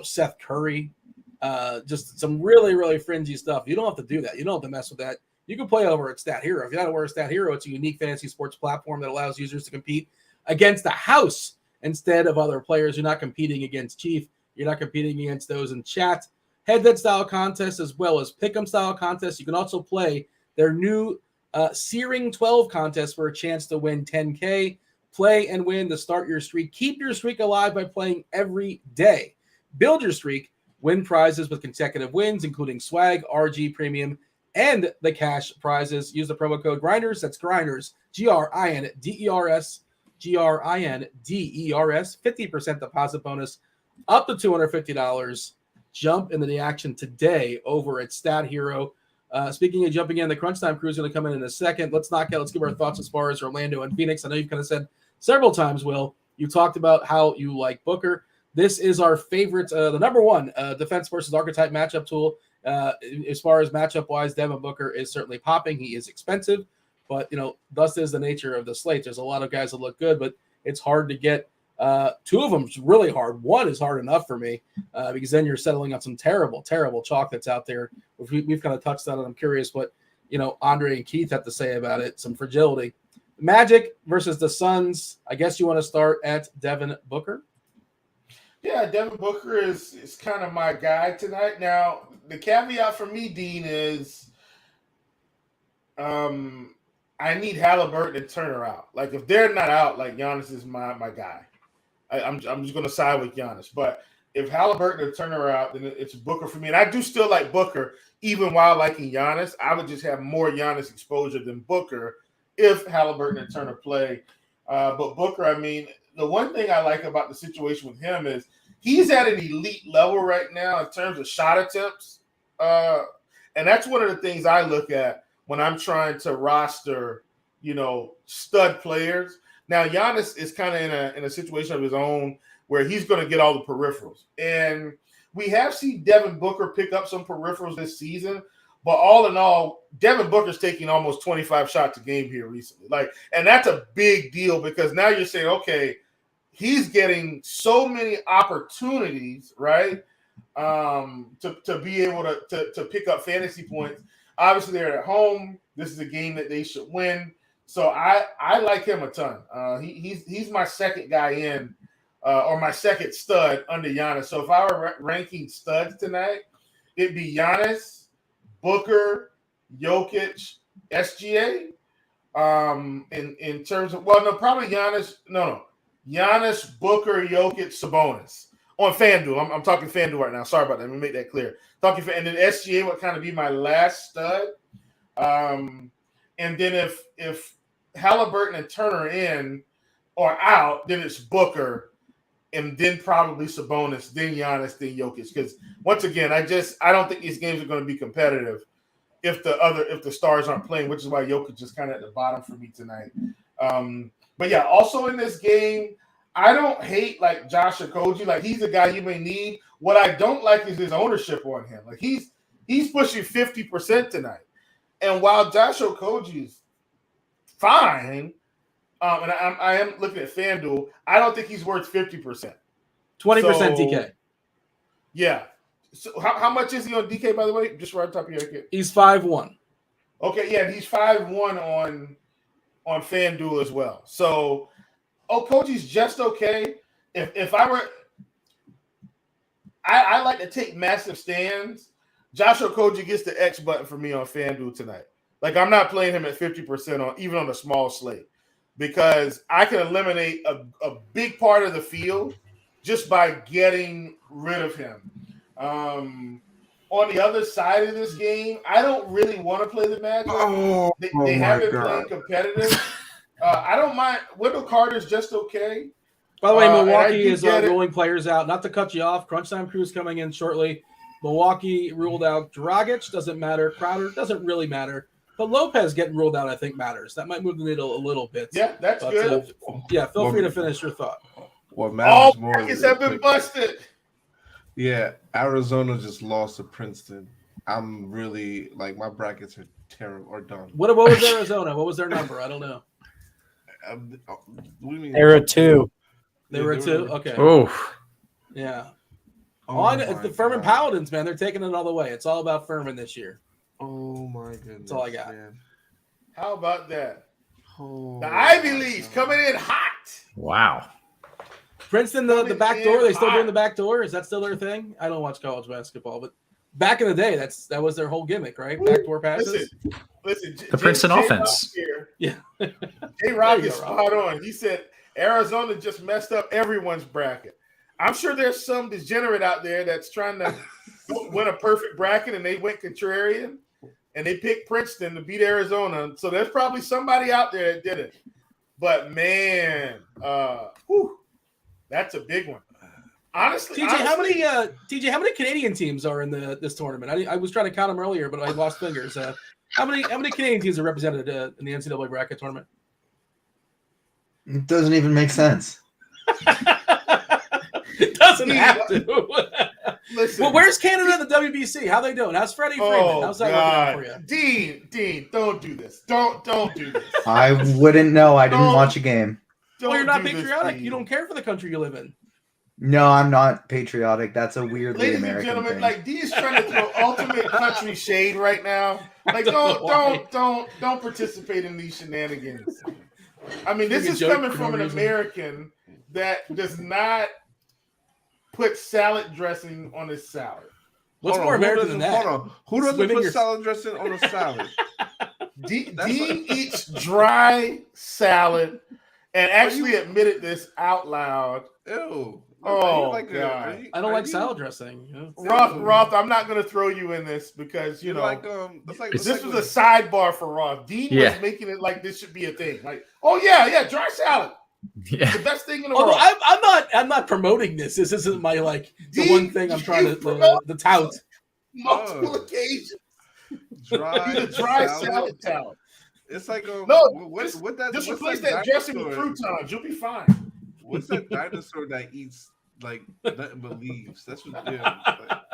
Seth Curry, just some really, really fringy stuff. You don't have to do that. You don't have to mess with that. You can play over at Stat Hero. If you're not aware of Stat Hero, it's a unique fantasy sports platform that allows users to compete against the house instead of other players. You're not competing against Chief. You're not competing against those in chat. Head-to-head style contests as well as pick-em style contests. You can also play their new Searing 12 contest for a chance to win 10K. Play and win to start your streak. Keep your streak alive by playing every day. Build your streak. Win prizes with consecutive wins, including swag, RG premium, and the cash prizes. Use the promo code GRINDERS. That's GRINDERS. GRINDERS. GRINDERS. 50% deposit bonus up to $250. Jump into the action today over at Stat Hero. Speaking of jumping in, the Crunch Time crew is going to come in a second. Let's give our thoughts as far as Orlando and Phoenix. I know you've kind of said several times, Will, you talked about how you like Booker. This is our favorite, the number one defense versus archetype matchup tool. As far as matchup-wise, Devin Booker is certainly popping. He is expensive, but, thus is the nature of the slate. There's a lot of guys that look good, but it's hard to get. Two of them is really hard. One is hard enough for me because then you're settling on some terrible, terrible chalk that's out there. We've kind of touched on it. I'm curious what, Andre and Keith have to say about it. Some fragility. Magic versus the Suns. I guess you want to start at Devin Booker. Yeah, Devin Booker is kind of my guy tonight. Now, the caveat for me, Dean, is I need Halliburton and Turner out. Like, if they're not out, like, Giannis is my guy. I'm just going to side with Giannis. But if Halliburton and Turner are out, then it's Booker for me. And I do still like Booker, even while liking Giannis. I would just have more Giannis exposure than Booker if Halliburton and Turner play. But Booker, I mean, the one thing I like about the situation with him is he's at an elite level right now in terms of shot attempts. And that's one of the things I look at when I'm trying to roster, stud players. Now, Giannis is kind of in a situation of his own where he's going to get all the peripherals. And we have seen Devin Booker pick up some peripherals this season. But all in all, Devin Booker's taking almost 25 shots a game here recently. And that's a big deal because now you're saying, okay, he's getting so many opportunities, right, to be able to pick up fantasy points. Obviously, they're at home. This is a game that they should win. So I like him a ton. He's my second guy in, or my second stud under Giannis. So if I were ranking studs tonight, it'd be Giannis, Booker, Jokic, SGA. In terms of probably Giannis. No. Giannis, Booker, Jokic, Sabonis on FanDuel. I'm talking FanDuel right now. Sorry about that. Let me make that clear. And then SGA would kind of be my last stud. And then if Halliburton and Turner in or out, then it's Booker, and then probably Sabonis, then Giannis, then Jokic. Because once again, I don't think these games are going to be competitive if the stars aren't playing, which is why Jokic is kind of at the bottom for me tonight. But yeah, also in this game, I don't hate like Josh Okogie. Like, he's a guy you may need. What I don't like is his ownership on him. Like, he's pushing 50% tonight. And while Josh Okogie is fine, and I am looking at FanDuel, I don't think he's worth 50%. 20% DK. Yeah. So how much is he on DK, by the way? Just right on top of your head. He's 5-1. Okay, yeah, he's 5-1 on FanDuel as well. So Okogie's just okay. If I were I like to take massive stands. Josh Okogie gets the X button for me on FanDuel tonight. Like, I'm not playing him at 50% even on a small slate, because I can eliminate a big part of the field just by getting rid of him. On the other side of this game, I don't really want to play the Magic. They haven't played competitive. I don't mind. Wendell Carter's just okay. By the way, Milwaukee is ruling players out. Not to cut you off, Crunch Time Crew's coming in shortly. Milwaukee ruled out Dragic. Doesn't matter. Crowder doesn't really matter. But Lopez getting ruled out, I think, matters. That might move the needle a little bit. Yeah, that's good. Feel free to finish your thought. What matters more brackets have been busted. Yeah, Arizona just lost to Princeton. I'm really, my brackets are terrible or done. What was Arizona? What was their number? I don't know. What do you mean? They were 2. They were 2? Okay. Oh. Yeah. It's the Furman Paladins, man. They're taking it all the way. It's all about Furman this year. Oh, my goodness. That's all I got. Man. How about that? Oh, the Ivy League's coming in hot. Wow. Princeton, the back door. They still doing the back door? Is that still their thing? I don't watch college basketball, but back in the day, that was their whole gimmick, right? Backdoor passes. Listen. The Princeton offense. Yeah. J-Rock is spot on. He said Arizona just messed up everyone's bracket. I'm sure there's some degenerate out there that's trying to win a perfect bracket, and they went contrarian, and they picked Princeton to beat Arizona. So there's probably somebody out there that did it. But man, that's a big one. Honestly, how many Canadian teams are in this tournament? I was trying to count them earlier, but I lost fingers. How many Canadian teams are represented in the NCAA bracket tournament? It doesn't even make sense. It doesn't have to. Listen, well, where's Canada in the WBC? How they doing? How's Freddie Freeman? How's that working out for you? Dean, don't do this. Don't do this. I wouldn't know. I didn't watch a game. Well, you're not patriotic. You don't care for the country you live in. No, I'm not patriotic. That's a weirdly Ladies American and gentlemen, thing. like Dean's trying to throw ultimate country shade right now. Like, don't participate in these shenanigans. I mean, this is coming from an American that does not put salad dressing on his salad. What's more American than that? Hold on. Who doesn't put salad dressing on a salad? Dean eats dry salad and actually admitted this out loud. Ew. Oh, God. I don't like salad dressing. Roth, I'm not going to throw you in this because, you know, this was a sidebar for Roth. Dean was making it like this should be a thing. Like, oh, yeah, dry salad. Yeah. The best thing in the world. I'm not promoting this. This isn't my, the one thing I'm trying to tout. Multiple occasions. Dry salad tout. It's like just replace that dressing with croutons. You'll be fine. What's that dinosaur that eats nothing but leaves? That's what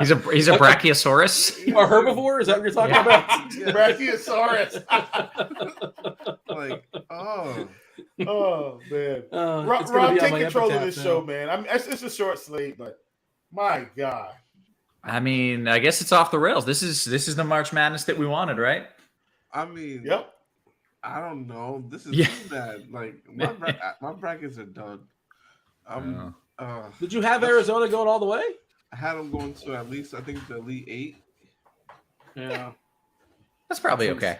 he's a brachiosaurus. A herbivore? Is that what you're talking about? Brachiosaurus. Oh man. Rob, take control of this show, man. I mean, it's a short slate, but my God. I mean, I guess it's off the rails. This is the March Madness that we wanted, right? I mean, yep. I don't know. This is too bad. Like my brackets are done. Did you have Arizona going all the way? I had them going to at least, I think, the Elite Eight. Yeah, that's probably okay.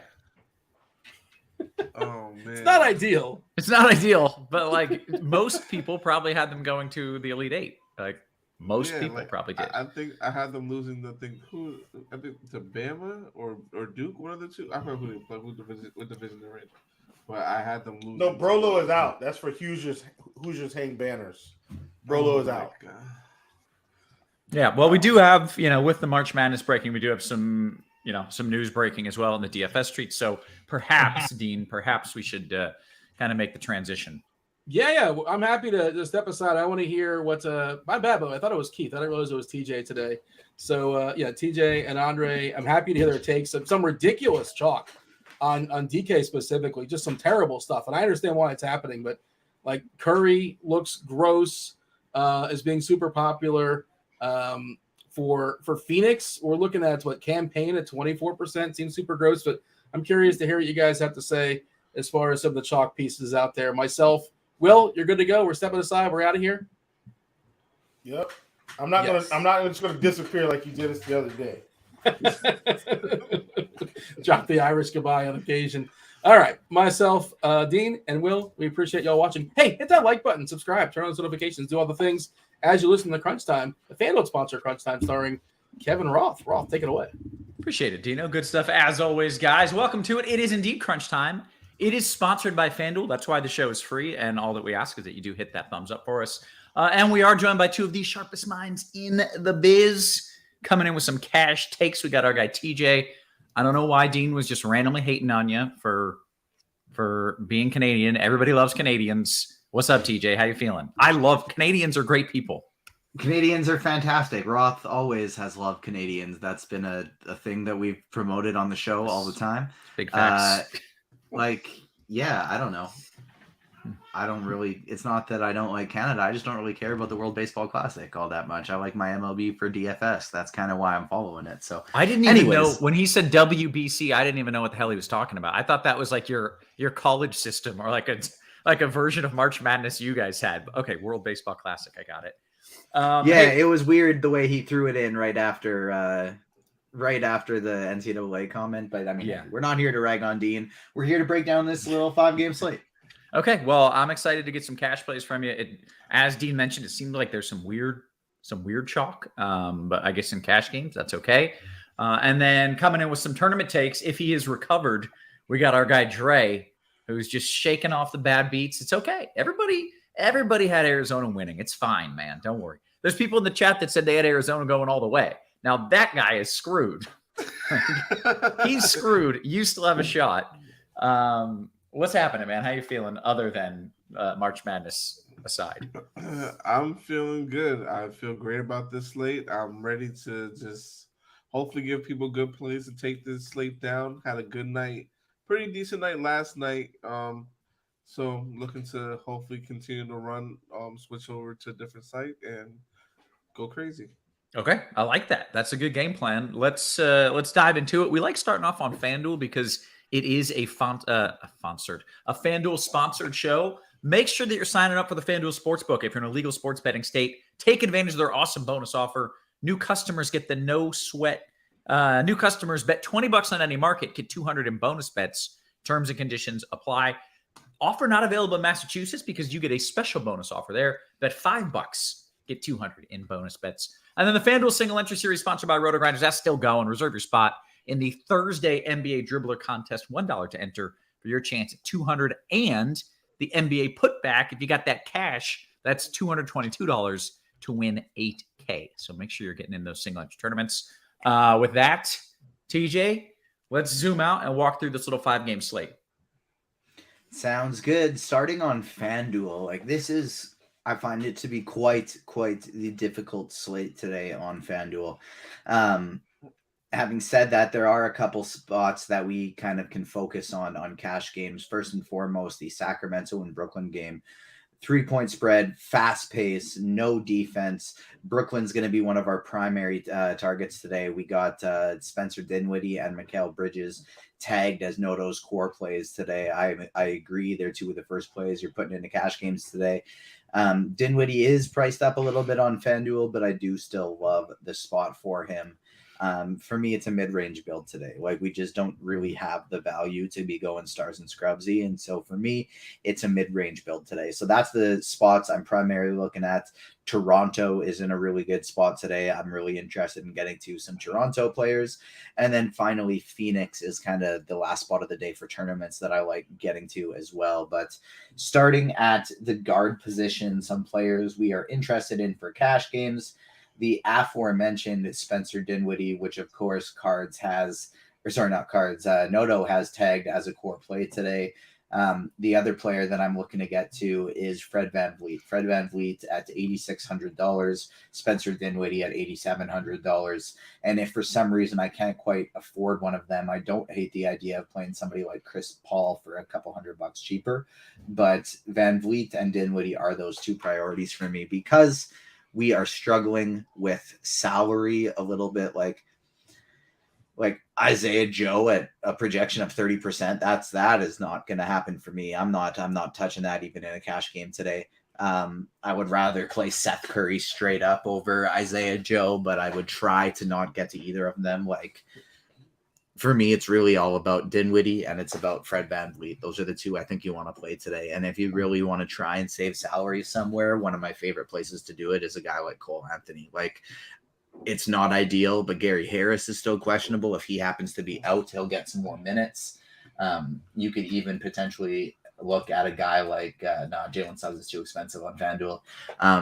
Oh man, it's not ideal. It's not ideal, but most people probably had them going to the Elite Eight. Most people probably did. I think I had them losing the thing. I think to Bama or Duke, one of the two. I forgot who they played, what division they're in. But I had them losing. No, Brolo is out. That's for Hoosiers hang banners. Brolo is out. God. Yeah, well, we do have, with the March Madness breaking, we do have some news breaking as well in the DFS street. So perhaps, Dean, we should kind of make the transition. Yeah. I'm happy to step aside. I want to hear what my bad, but I thought it was Keith. I didn't realize it was TJ today. So TJ and Andre, I'm happy to hear their takes. Some ridiculous chalk on DK specifically, just some terrible stuff. And I understand why it's happening, but Curry looks gross, as being super popular. For Phoenix, we're looking at campaign at 24% seems super gross, but I'm curious to hear what you guys have to say as far as some of the chalk pieces out there. Myself, Will, you're good to go. We're stepping aside. We're out of here. Yep. I'm not just gonna disappear like you did us the other day. Drop the Irish goodbye on occasion. All right, myself, Dean, and Will, we appreciate y'all watching. Hey, hit that like button, subscribe, turn on those notifications, do all the things as you listen to Crunch Time, the Fanduel sponsor Crunch Time, starring Kevin Roth. Roth, take it away. Appreciate it, Dino. Good stuff as always, guys. Welcome to it. It is indeed Crunch Time. It is sponsored by Fanduel. That's why the show is free, and all that we ask is that you do hit that thumbs up for us. And we are joined by two of the sharpest minds in the biz, coming in with some cash takes. We got our guy TJ. I don't know why Dean was just randomly hating on you for being Canadian. Everybody loves Canadians. What's up, TJ? How you feeling? Canadians are great people. Canadians are fantastic. Roth always has loved Canadians. That's been a thing that we've promoted on the show all the time. Big facts. I don't know. It's not that I don't like Canada. I just don't really care about the World Baseball Classic all that much. I like my MLB for DFS. That's kind of why I'm following it. So I didn't even know when he said WBC, I didn't even know what the hell he was talking about. I thought that was like your college system or like a version of March Madness you guys had. Okay, World Baseball Classic. I got it. It was weird the way he threw it in right after right after the NCAA comment, but I mean, Yeah. we're not here to rag on Dean. We're here to break down this little 5-game slate. Okay, well, I'm excited to get some cash plays from you. As Dean mentioned, it seemed like there's some weird chalk, but I guess in cash games, that's okay. And then coming in with some tournament takes, if he is recovered, we got our guy Dre, who's just shaking off the bad beats. It's okay. Everybody had Arizona winning. It's fine, man. Don't worry. There's people in the chat that said they had Arizona going all the way. Now that guy is screwed. He's screwed. You still have a shot. What's happening, man? How you feeling other than March Madness aside? I'm feeling good. I feel great about this slate. I'm ready to just hopefully give people good plays to take this slate down. Had a good night. Pretty decent night last night. So looking to hopefully continue to run, switch over to a different site and go crazy. Okay, I like that. That's a good game plan. Let's dive into it. We like starting off on FanDuel because it is a FanDuel sponsored show. Make sure that you're signing up for the FanDuel Sportsbook. If you're in a legal sports betting state, take advantage of their awesome bonus offer. New customers get the no sweat. New customers bet $20 on any market, get $200 in bonus bets. Terms and conditions apply. Offer not available in Massachusetts because you get a special bonus offer there. Bet $5, get $200 in bonus bets. And then the FanDuel Single Entry Series sponsored by RotoGrinders, that's still going. Reserve your spot in the Thursday NBA Dribbler Contest. $1 to enter for your chance at $200. And the NBA Putback, if you got that cash, that's $222 to win $8K. So make sure you're getting in those single entry tournaments. With that, TJ, let's zoom out and walk through this little 5-game slate. Sounds good. Starting on FanDuel, like this is, I find it to be quite the difficult slate today on FanDuel. Having said that, there are a couple spots that we kind of can focus on cash games. First and foremost, the Sacramento and Brooklyn game. 3-point spread, fast pace, no defense. Brooklyn's going to be one of our primary targets today. We got Spencer Dinwiddie and Mikal Bridges tagged as Noto's core plays today. I agree. They're two of the first plays you're putting into cash games today. Dinwiddie is priced up a little bit on FanDuel, but I do still love the spot for him. For me, it's a mid-range build today. Like, we just don't really have the value to be going stars and scrubsy. And so for me, it's a mid-range build today. So that's the spots I'm primarily looking at. Toronto is in a really good spot today. I'm really interested in getting to some Toronto players. And then finally, Phoenix is kind of the last spot of the day for tournaments that I like getting to as well. But starting at the guard position, some players we are interested in for cash games. The aforementioned Spencer Dinwiddie, which of course Noto has tagged as a core play today. The other player that I'm looking to get to is Fred VanVleet. Fred VanVleet at $8,600, Spencer Dinwiddie at $8,700. And if for some reason I can't quite afford one of them, I don't hate the idea of playing somebody like Chris Paul for a couple $100 cheaper. But VanVleet and Dinwiddie are those two priorities for me because we are struggling with salary a little bit, like Isaiah Joe at a projection of 30%. That is not going to happen for me. I'm not touching that even in a cash game today. I would rather play Seth Curry straight up over Isaiah Joe, but I would try to not get to either of them. Like, for me, it's really all about Dinwiddie and it's about Fred VanVleet. Those are the two I think you want to play today. And if you really want to try and save salary somewhere, one of my favorite places to do it is a guy like Cole Anthony. Like, it's not ideal, but Gary Harris is still questionable. If he happens to be out, he'll get some more minutes. You could even potentially look at a guy like Jalen Suggs is too expensive on FanDuel.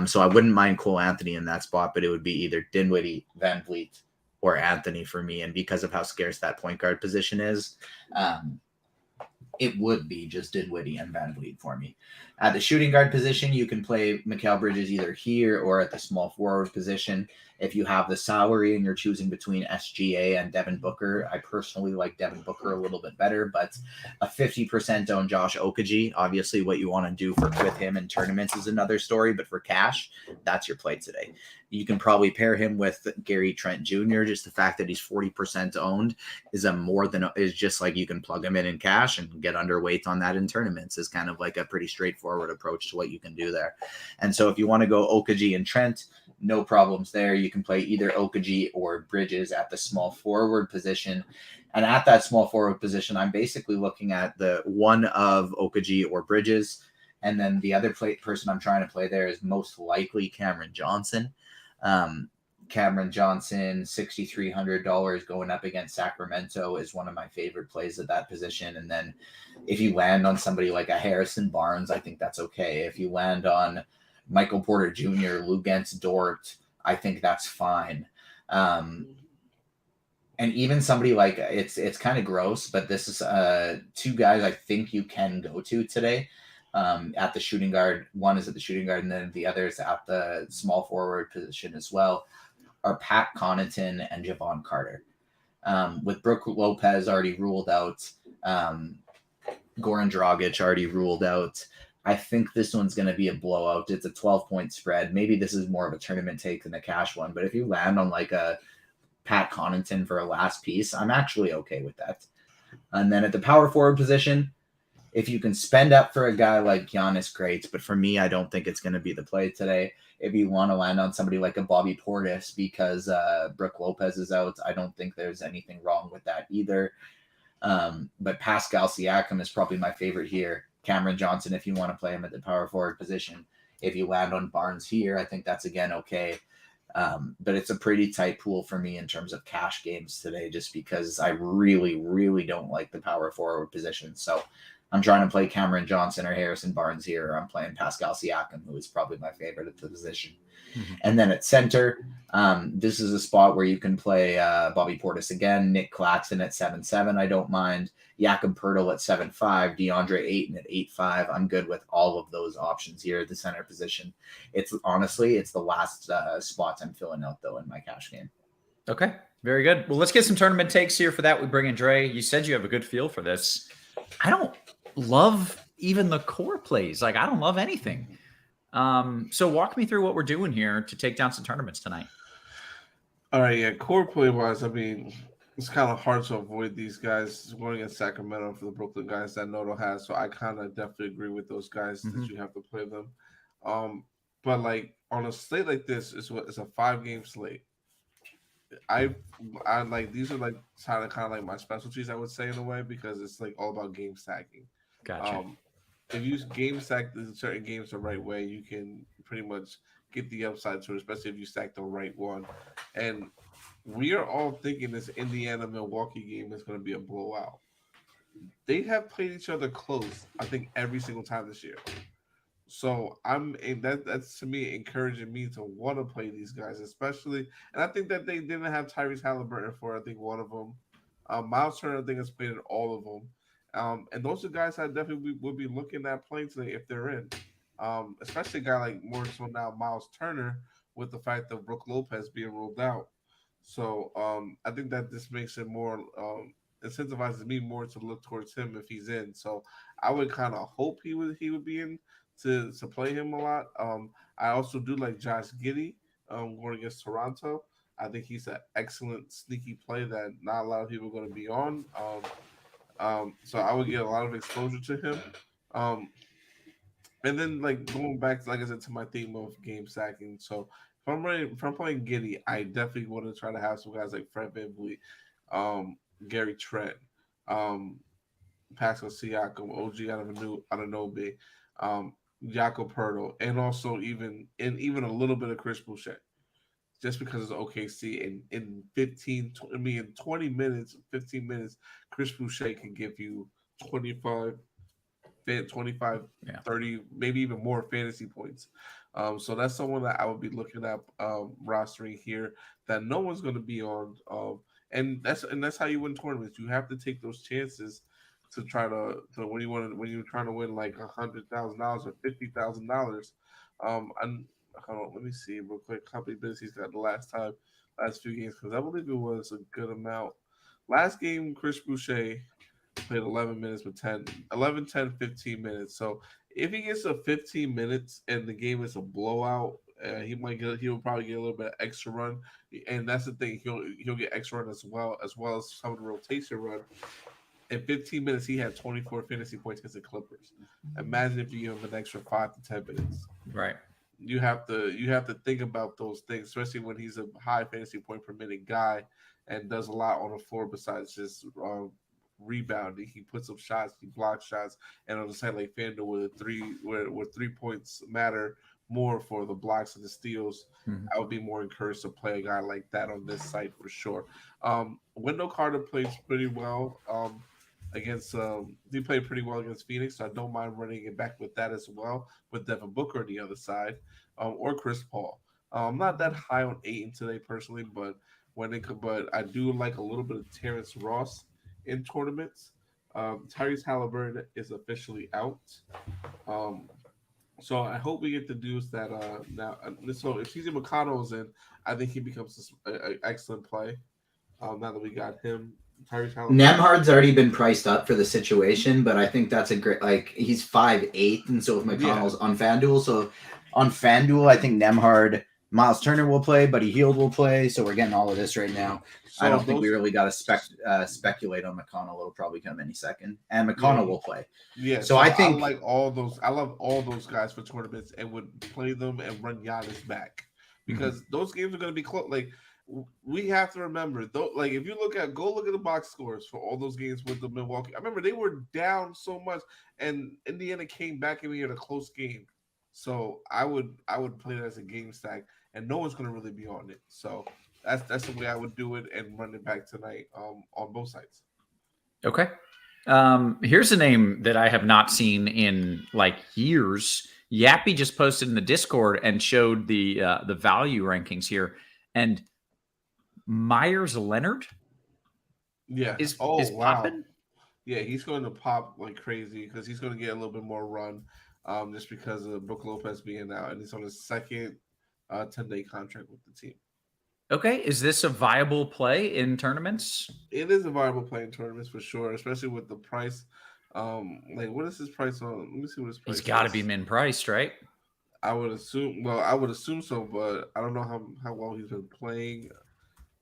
So I wouldn't mind Cole Anthony in that spot, but it would be either Dinwiddie, VanVleet, or Anthony for me. And because of how scarce that point guard position is, it would be just Dinwiddie and VanVleet for me. At the shooting guard position, you can play Mikal Bridges either here or at the small forward position. If you have the salary and you're choosing between SGA and Devin Booker, I personally like Devin Booker a little bit better, but a 50% owned Josh Okogie, obviously what you want to do with him in tournaments is another story, but for cash, that's your play today. You can probably pair him with Gary Trent Jr. Just the fact that he's 40% owned is just like you can plug him in cash and get underweight on that in tournaments is kind of like a pretty straightforward approach to what you can do there. And so if you want to go Okogie and Trent, no problems there. You can play either Okaji or Bridges at the small forward position. And at that small forward position, I'm basically looking at the one of Okaji or Bridges. And then the other person I'm trying to play there is most likely Cameron Johnson. Cameron Johnson, $6,300 going up against Sacramento is one of my favorite plays at that position. And then if you land on somebody like a Harrison Barnes, I think that's okay. If you land on Michael Porter Jr., Luguentz Dort, I think that's fine. And even somebody like it's kind of gross, but this is two guys I think you can go to today at the shooting guard. One is at the shooting guard, and then the other is at the small forward position as well. Are Pat Connaughton and Javon Carter. With Brook Lopez already ruled out, Goran Dragic already ruled out, I think this one's going to be a blowout. It's a 12-point spread. Maybe this is more of a tournament take than a cash one, but if you land on like a Pat Connaughton for a last piece, I'm actually okay with that. And then at the power forward position, if you can spend up for a guy like Giannis, great. But for me, I don't think it's going to be the play today. If you want to land on somebody like a Bobby Portis because Brook Lopez is out, I don't think there's anything wrong with that either. But Pascal Siakam is probably my favorite here. Cameron Johnson, if you want to play him at the power forward position. If you land on Barnes here, I think that's, again, okay. But it's a pretty tight pool for me in terms of cash games today, just because I really, really don't like the power forward position. So I'm trying to play Cameron Johnson or Harrison Barnes here, or I'm playing Pascal Siakam, who is probably my favorite at the position. Mm-hmm. And then at center, this is a spot where you can play Bobby Portis again, Nick Claxton at 7-7. I don't mind. Jakob Poeltl at 7-5, DeAndre Ayton at 8-5. I'm good with all of those options here at the center position. It's the last spots I'm filling out, though, in my cash game. Okay, very good. Well, let's get some tournament takes here. For that, we bring in Dre. You said you have a good feel for this. I don't love even the core plays. Like, I don't love anything. So walk me through what we're doing here to take down some tournaments tonight. All right, yeah, core play wise, I mean, it's kind of hard to avoid these guys going against Sacramento for the Brooklyn guys that Noto has. So I kind of definitely agree with those guys that you have to play them. But like on a slate like this, it's a 5-game slate. I like, these are like kind of like my specialties, I would say, in a way, because it's like all about game stacking. Gotcha. If you game stack certain games the right way, you can pretty much get the upside to it, especially if you stack the right one. And we are all thinking this Indiana-Milwaukee game is going to be a blowout. They have played each other close, I think, every single time this year. So that's to me encouraging me to want to play these guys, especially. And I think that they didn't have Tyrese Halliburton for, I think, one of them. Miles Turner, I think, has played in all of them. And those are guys I definitely would be looking at playing today if they're in. Especially a guy like more so now Miles Turner, with the fact of Brook Lopez being ruled out. So I think that this makes it more incentivizes me more to look towards him if he's in. So I would kind of hope he would be in to play him a lot. I also do like Josh Giddey going against Toronto. I think he's an excellent sneaky play that not a lot of people are going to be on. So I would get a lot of exposure to him. And then, like, going back, like I said, to my theme of game stacking. So if I'm playing Giddey, I definitely want to try to have some guys like Fred VanVleet, Gary Trent, Pascal Siakam, OG Anunoby, Jakob Poeltl, and also even a little bit of Chris Boucher. Just because it's OKC, and in 15 minutes, Chris Boucher can give you 25, 30, maybe even more fantasy points. So that's someone that I would be looking at rostering here that no one's going to be on. And that's how you win tournaments. You have to take those chances to try to when you're trying to win like $100,000 or $50,000. Hold on, let me see real quick how many minutes he's got the last few games, because I believe it was a good amount. Last game, Chris Boucher played 11 minutes with 10, 15 minutes. So if he gets to 15 minutes and the game is a blowout, he'll probably get a little bit of extra run. And that's the thing, he'll get extra run as well as some of the rotation run. In 15 minutes, he had 24 fantasy points against the Clippers. Imagine if you give him an extra 5 to 10 minutes. Right. you have to think about those things, especially when he's a high fantasy point per minute guy and does a lot on the floor besides just rebounding. He puts up shots, he blocks shots, and on a site like Fanduel, where 3 points matter more for the blocks and the steals, I would be more encouraged to play a guy like that on this site for sure. Wendell Carter plays pretty well against he played pretty well against Phoenix, so I don't mind running it back with that as well, with Devin Booker on the other side, or Chris Paul. I'm not that high on Ayton today personally, but I do like a little bit of Terrence Ross in tournaments. Tyrese Halliburton is officially out. So I hope we get the news that now. So if CJ McConnell's in, I think he becomes an excellent play. Now that we got him, Tyrese Halliburton. Nemhard's already been priced up for the situation, but I think that's a great, like, he's 5'8", and so if McConnell's on FanDuel, so on FanDuel, I think Nemhard, Miles Turner will play, Buddy Hield will play, so we're getting all of this right now. So I don't think we really got to speculate on McConnell. It'll probably come any second, and McConnell will play. Yeah, so I think I like all those. I love all those guys for tournaments, and would play them and run Giannis back because those games are going to be close. Like, we have to remember, though. Like, if you look at the box scores for all those games with the Milwaukee. I remember they were down so much, and Indiana came back and we had a close game. So I would play that as a game stack, and no one's going to really be on it. So that's the way I would do it and run it back tonight on both sides. Okay. Here's a name that I have not seen in like years. Yappy just posted in the Discord and showed the value rankings here, and Myers Leonard, is popping. Yeah, he's going to pop like crazy because he's going to get a little bit more run, just because of Brook Lopez being out, and he's on his second 10-day contract with the team. Okay, is this a viable play in tournaments? It is a viable play in tournaments for sure, especially with the price. Like, what is his price on? Let me see what his price is. He's got to be min priced, right? I would assume. Well, I would assume so, but I don't know how well he's been playing.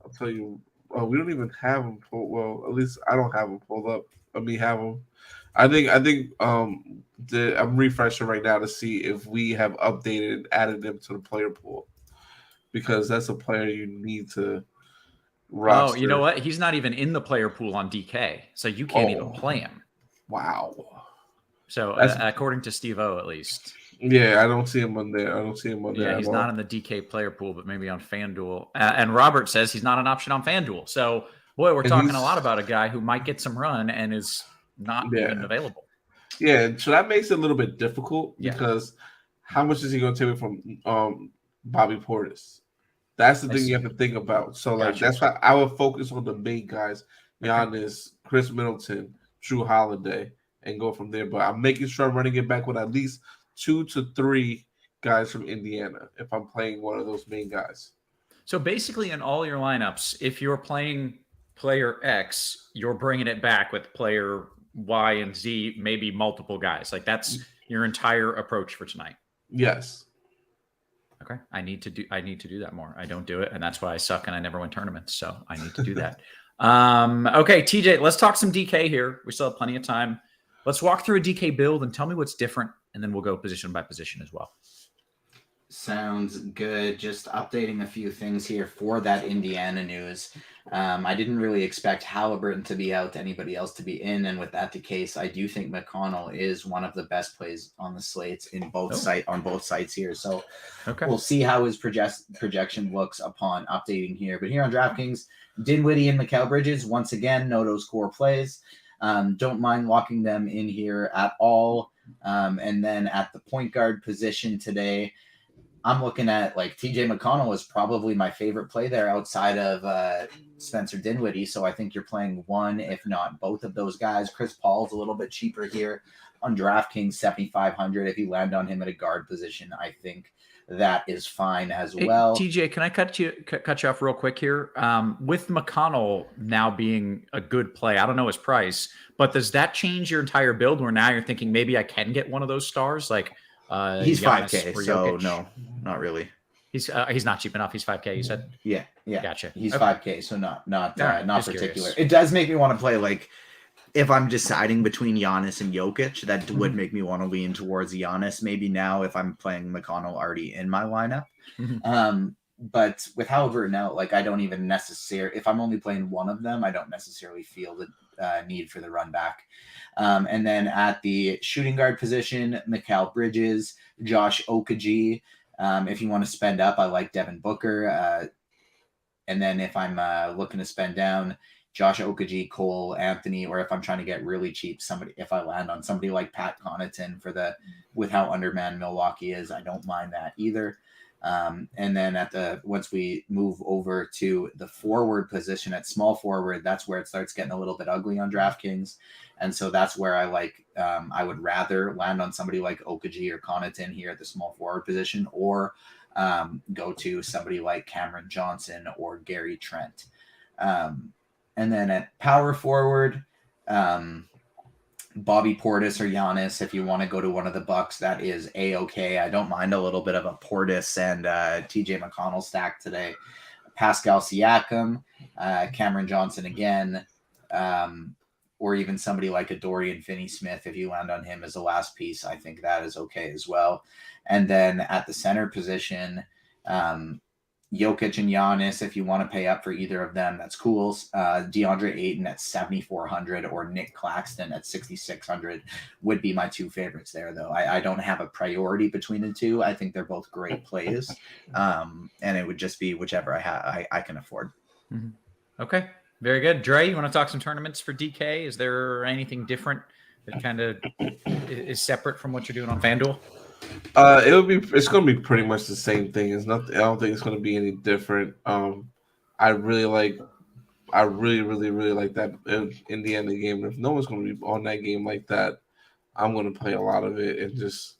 I'll tell you. We don't even have him pulled. Well, at least I don't have him pulled up. Let me have him. I think. I'm refreshing right now to see if we have updated and added them to the player pool, because that's a player you need to roster. Oh, you know what? He's not even in the player pool on DK, so you can't even play him. Wow. So according to Steve-O, at least. Yeah, I don't see him on there. Yeah, he's not in the DK player pool, but maybe on FanDuel. And Robert says he's not an option on FanDuel. So, boy, we're talking a lot about a guy who might get some run and is not even available. Yeah, so that makes it a little bit difficult because how much is he going to take from Bobby Portis? That's the thing you have to think about. So, like, that's why I would focus on the big guys, Giannis, Chris Middleton, Drew Holiday, and go from there. But I'm making sure I'm running it back with at least 2 to 3 guys from Indiana if I'm playing one of those main guys. So basically in all your lineups, if you're playing player X, you're bringing it back with player Y and Z, maybe multiple guys. Like, that's your entire approach for tonight. Yes. Okay. I need to do that more. I don't do it, and that's why I suck and I never win tournaments. So I need to do that. Okay, TJ, let's talk some DK here. We still have plenty of time. Let's walk through a DK build and tell me what's different, and then we'll go position by position as well. Sounds good. Just updating a few things here for that Indiana news. I didn't really expect Halliburton to be out, anybody else to be in, and with that the case, I do think McConnell is one of the best plays on the slates in both sites here. So we'll see how his projection looks upon updating here. But here on DraftKings, Dinwiddie and Mikal Bridges, once again, no score plays. Don't mind walking them in here at all. And then at the point guard position today, I'm looking at, like, TJ McConnell is probably my favorite play there outside of Spencer Dinwiddie. So I think you're playing one, if not both of those guys. Chris Paul's a little bit cheaper here on DraftKings, 7,500. If you land on him at a guard position, I think that is fine as well. Hey, TJ, can I cut you off real quick here? With McConnell now being a good play, I don't know his price, but does that change your entire build where now you're thinking maybe I can get one of those stars? Like, he's Giannis 5K, so no, not really. He's not cheap enough. He's 5K, you said? Yeah. Gotcha. He's 5K, so not right, particular. curious. It does make me want to play, like, if I'm deciding between Giannis and Jokic, that would make me want to lean towards Giannis. Maybe now if I'm playing McConnell already in my lineup. But with Halliburton out, like I don't even necessarily, if I'm only playing one of them, I don't necessarily feel the need for the run back. And then at the shooting guard position, Mikal Bridges, Josh Okogie. If you want to spend up, I like Devin Booker. And then if I'm looking to spend down, Josh Okogie, Cole Anthony, or if I'm trying to get really cheap, if I land on somebody like Pat Connaughton with how undermanned Milwaukee is, I don't mind that either. And then once we move over to the forward position at small forward, that's where it starts getting a little bit ugly on DraftKings. And so that's where I would rather land on somebody like Okogie or Connaughton here at the small forward position, or go to somebody like Cameron Johnson or Gary Trent. And then at power forward, Bobby Portis or Giannis, if you want to go to one of the Bucks, that is A-okay. I don't mind a little bit of a Portis and TJ McConnell stack today. Pascal Siakam, Cameron Johnson again, or even somebody like a Dorian Finney-Smith. If you land on him as a last piece, I think that is okay as well. And then at the center position, Jokic and Giannis, if you want to pay up for either of them, that's cool. DeAndre Ayton at 7,400 or Nick Claxton at 6,600 would be my two favorites there, though. I don't have a priority between the two. I think they're both great plays, and it would just be whichever I can afford. Okay, very good. Dre, you want to talk some tournaments for DK? Is there anything different that kind of is separate from what you're doing on FanDuel? It's going to be pretty much the same thing. I don't think it's going to be any different. I really like that in the end of the game. If no one's going to be on that game like that, I'm going to play a lot of it and just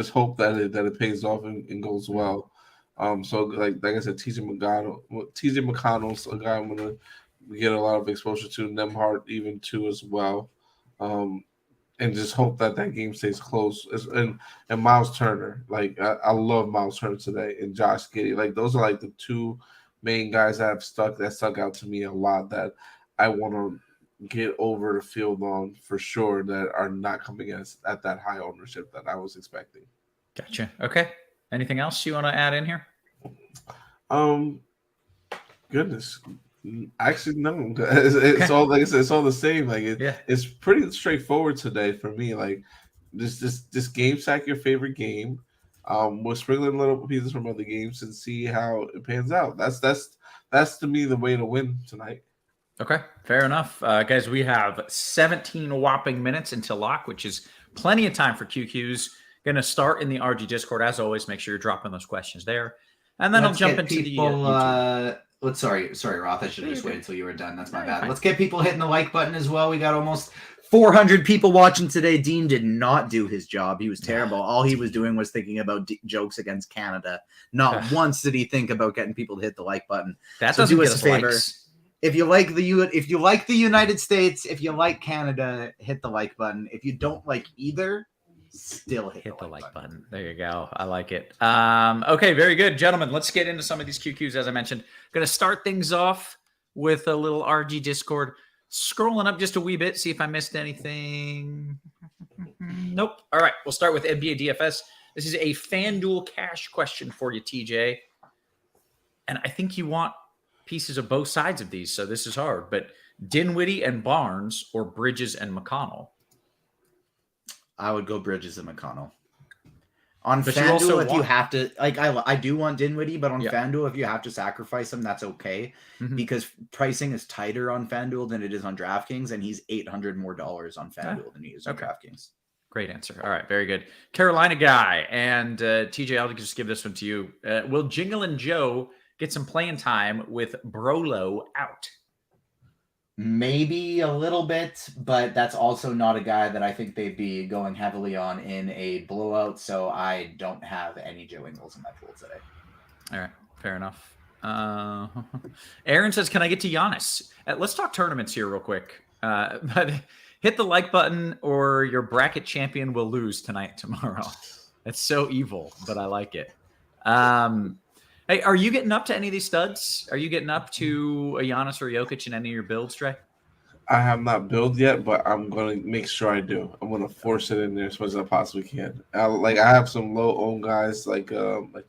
hope that it pays off and goes well. So like I said, TJ McConnell's a guy I'm going to get a lot of exposure to. Nemhart even too as well. And just hope that game stays close. And Miles Turner, like I love Miles Turner today, and Josh Giddey. Like those are like the two main guys that stuck out to me a lot that I want to get over the field on for sure, that are not coming at that high ownership that I was expecting. Gotcha. Okay. Anything else you want to add in here? Goodness. Actually, no. It's all like I said. It's all the same. Like it's pretty straightforward today for me. Like this game sack your favorite game. We're sprinkling little pieces from other games and see how it pans out. That's to me the way to win tonight. Okay, fair enough, guys. We have 17 whopping minutes until lock, which is plenty of time for QQs. Going to start in the RG Discord as always. Make sure you're dropping those questions there, and then I'll jump into the YouTube. Sorry, Roth. I should have just waited until you were done. That's my bad. Let's get people hitting the like button as well. We got almost 400 people watching today. Dean did not do his job. He was terrible. All he was doing was thinking about jokes against Canada. Not once did he think about getting people to hit the like button. That doesn't do us us a favor. Likes. If you like the United States, if you like Canada, hit the like button. If you don't like either, still hit the like button. There you go. I like it. Okay, very good, gentlemen. Let's get into some of these QQs. As I mentioned, going to start things off with a little RG Discord. Scrolling up just a wee bit, see if I missed anything. Nope. All right, we'll start with NBA DFS. This is a FanDuel cash question for you, TJ. And I think you want pieces of both sides of these, so this is hard. But Dinwiddie and Barnes or Bridges and McConnell? I would go Bridges and McConnell. On FanDuel, if you have to, like, I do want Dinwiddie, but on FanDuel, if you have to sacrifice him, that's okay, because pricing is tighter on FanDuel than it is on DraftKings, and he's $800 more on FanDuel than he is on DraftKings. Great answer. All right, very good. Carolina guy, and TJ, I'll just give this one to you. Will Jingle and Joe get some playing time with Brolo out? Maybe a little bit, but that's also not a guy that I think they'd be going heavily on in a blowout, so I don't have any Joe Ingles in my pool today. All right, fair enough. Aaron says, can I get to Giannis? Let's talk tournaments here real quick. But hit the like button or your bracket champion will lose tomorrow. It's so evil, but I like it. Hey, are you getting up to any of these studs? Are you getting up to a Giannis or Jokic in any of your builds, Trey? I have not built yet, but I'm gonna make sure I do. I'm gonna force it in there as much as I possibly can. I have some low owned guys like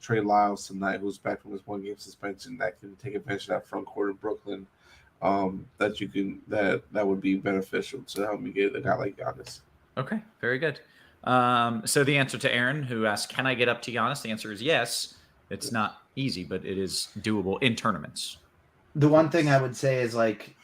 Trey Lyles tonight, who's back from his 1 game suspension, that can take advantage of that front court in Brooklyn. That would be beneficial to help me get a guy like Giannis. Okay, very good. So the answer to Aaron, who asked, "Can I get up to Giannis?" The answer is yes. It's not easy, but it is doable in tournaments. The one thing I would say is like,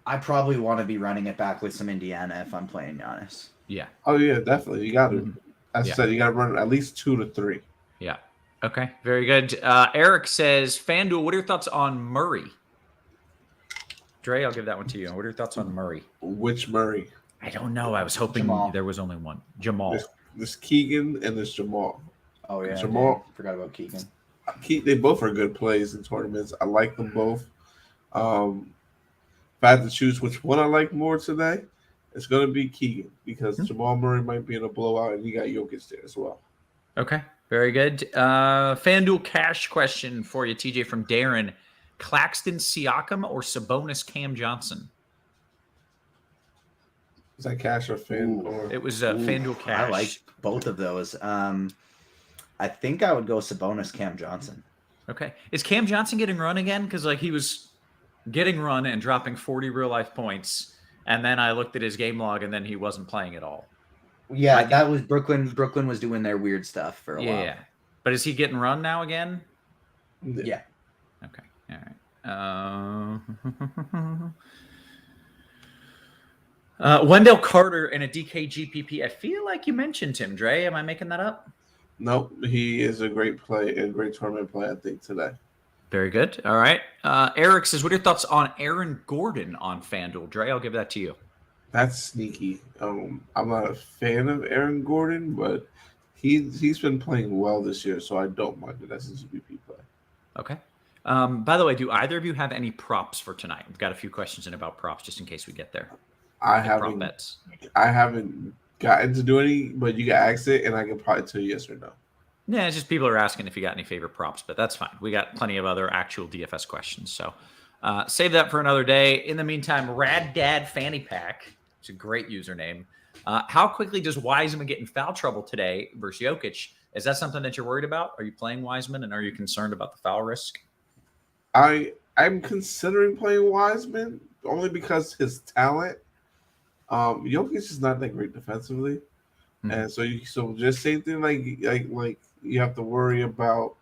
I probably want to be running it back with some Indiana if I'm playing Giannis. Yeah. Oh yeah, definitely. You got to. Mhm. I Yeah. said you got to run at least 2 to 3. Yeah. Okay. Very good. Eric says, FanDuel, what are your thoughts on Murray? Dre, I'll give that one to you. What are your thoughts on Murray? Which Murray? I don't know. I was hoping Jamal. there was only one. Jamal. There's Keegan and there's Jamal. Oh yeah, Jamal. Forgot about Keegan. They both are good plays in tournaments. I like them both. If I had to choose which one I like more today, it's going to be Keegan because Jamal Murray might be in a blowout and you got Jokic there as well. Okay. Very good. FanDuel cash question for you, TJ, from Darren. Claxton Siakam or Sabonis Cam Johnson? Is that cash or fan? Or It was FanDuel cash. I like both of those. I think I would go Sabonis Cam Johnson. Okay. Is Cam Johnson getting run again? Because like he was getting run and dropping 40 real life points. And then I looked at his game log and then he wasn't playing at all. Yeah, that was Brooklyn. Brooklyn was doing their weird stuff for a while. Yeah. But is he getting run now again? Yeah. Okay. All right. Wendell Carter in a DK GPP. I feel like you mentioned him, Dre. Am I making that up? Nope. He is a great play and great tournament play, I think, today. Very good. All right. Eric says, what are your thoughts on Aaron Gordon on FanDuel? Dre, I'll give that to you. That's sneaky. I'm not a fan of Aaron Gordon, but he's been playing well this year, so I don't mind it as a GPP play. Okay. By the way, do either of you have any props for tonight? We've got a few questions in about props just in case we get there. I Prop bets. haven't gotten to do any, but you can ask it, and I can probably tell you yes or no. Yeah, it's just people are asking if you got any favorite props, but that's fine. We got plenty of other actual DFS questions, so save that for another day. In the meantime, Rad Dad Fanny Pack, it's a great username. How quickly does Wiseman get in foul trouble today versus Jokic? Is that something that you're worried about? Are you playing Wiseman, and are you concerned about the foul risk? I'm considering playing Wiseman only because his talent. Jokic is not that great defensively, and so just same thing like you have to worry about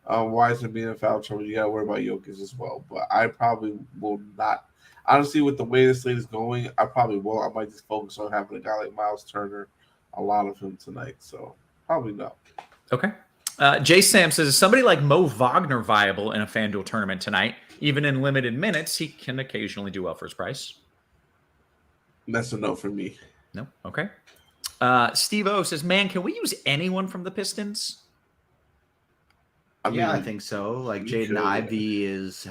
Wiseman being in foul trouble. You got to worry about Jokic as well. But I probably will not. Honestly, with the way the slate is going, I probably won't. I might just focus on having a guy like Miles Turner, a lot of him tonight. So probably no. Okay. Jay Sam says, is somebody like Mo Wagner viable in a FanDuel tournament tonight? Even in limited minutes, he can occasionally do well for his price. That's a no for me. No. Okay. Steve O says, man, can we use anyone from the Pistons? I think so. Like you Jaden could, Ivey is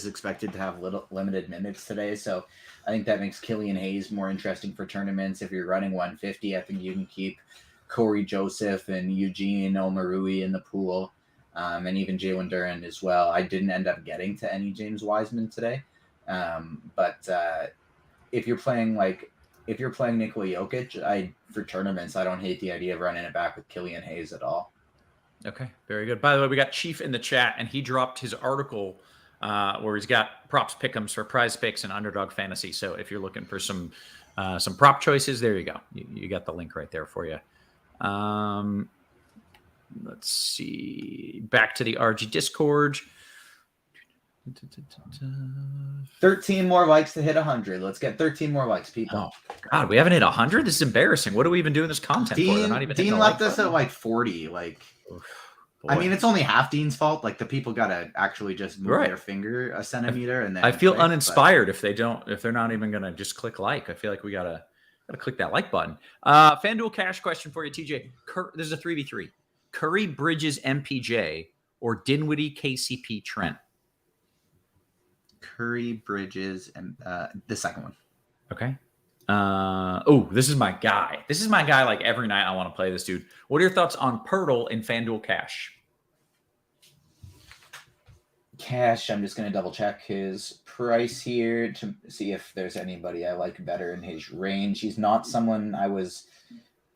expected to have limited minutes today, so I think that makes Killian Hayes more interesting for tournaments. If you're running 150, I think you can keep Corey Joseph and Eugene Omarui in the pool, and even Jalen Duren as well. I didn't end up getting to any James Wiseman today, but if you're playing Nikola Jokic, for tournaments, I don't hate the idea of running it back with Killian Hayes at all. Okay, very good. By the way, we got Chief in the chat, and he dropped his article where he's got props pick'ems for Prize Picks and Underdog Fantasy. So if you're looking for some prop choices, there you go. You got the link right there for you. Let's see. Back to the RG Discord. 13 more likes to hit 100. Let's get 13 more likes, people. Oh, God, we haven't hit 100? This is embarrassing. What are we even doing this content for? They're not even Dean left us at like 40. Like, Boy. I mean, it's only half Dean's fault. Like, the people got to actually just move their finger a centimeter. And then I feel uninspired if they're not even going to just click like. I feel like we got to click that like button. FanDuel cash question for you, TJ. This is a 3v3. Curry, Bridges, MPJ, or Dinwiddie, KCP, Trent? Curry, Bridges, and the second one. Okay. This is my guy. This is my guy. Like every night I want to play this dude. What are your thoughts on Pirtle in FanDuel Cash? Cash, I'm just going to double check his price here to see if there's anybody I like better in his range. He's not someone I was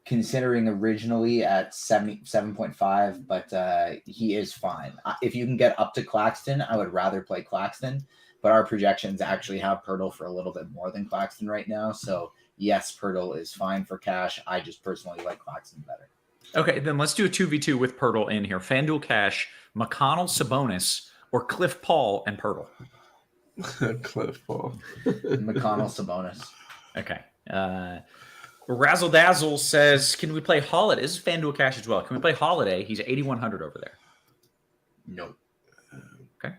considering originally at 77.5, but he is fine. If you can get up to Claxton, I would rather play Claxton, but our projections actually have Pirtle for a little bit more than Claxton right now. So yes, Pirtle is fine for cash. I just personally like Claxton better. Okay, then let's do a 2v2 with Pirtle in here. FanDuel Cash, McConnell, Sabonis, or Cliff Paul and Pirtle. Cliff Paul. McConnell, Sabonis. Okay. Razzle Dazzle says, can we play Holiday? This is FanDuel Cash as well. Can we play Holiday? He's 8,100 over there. No. Okay.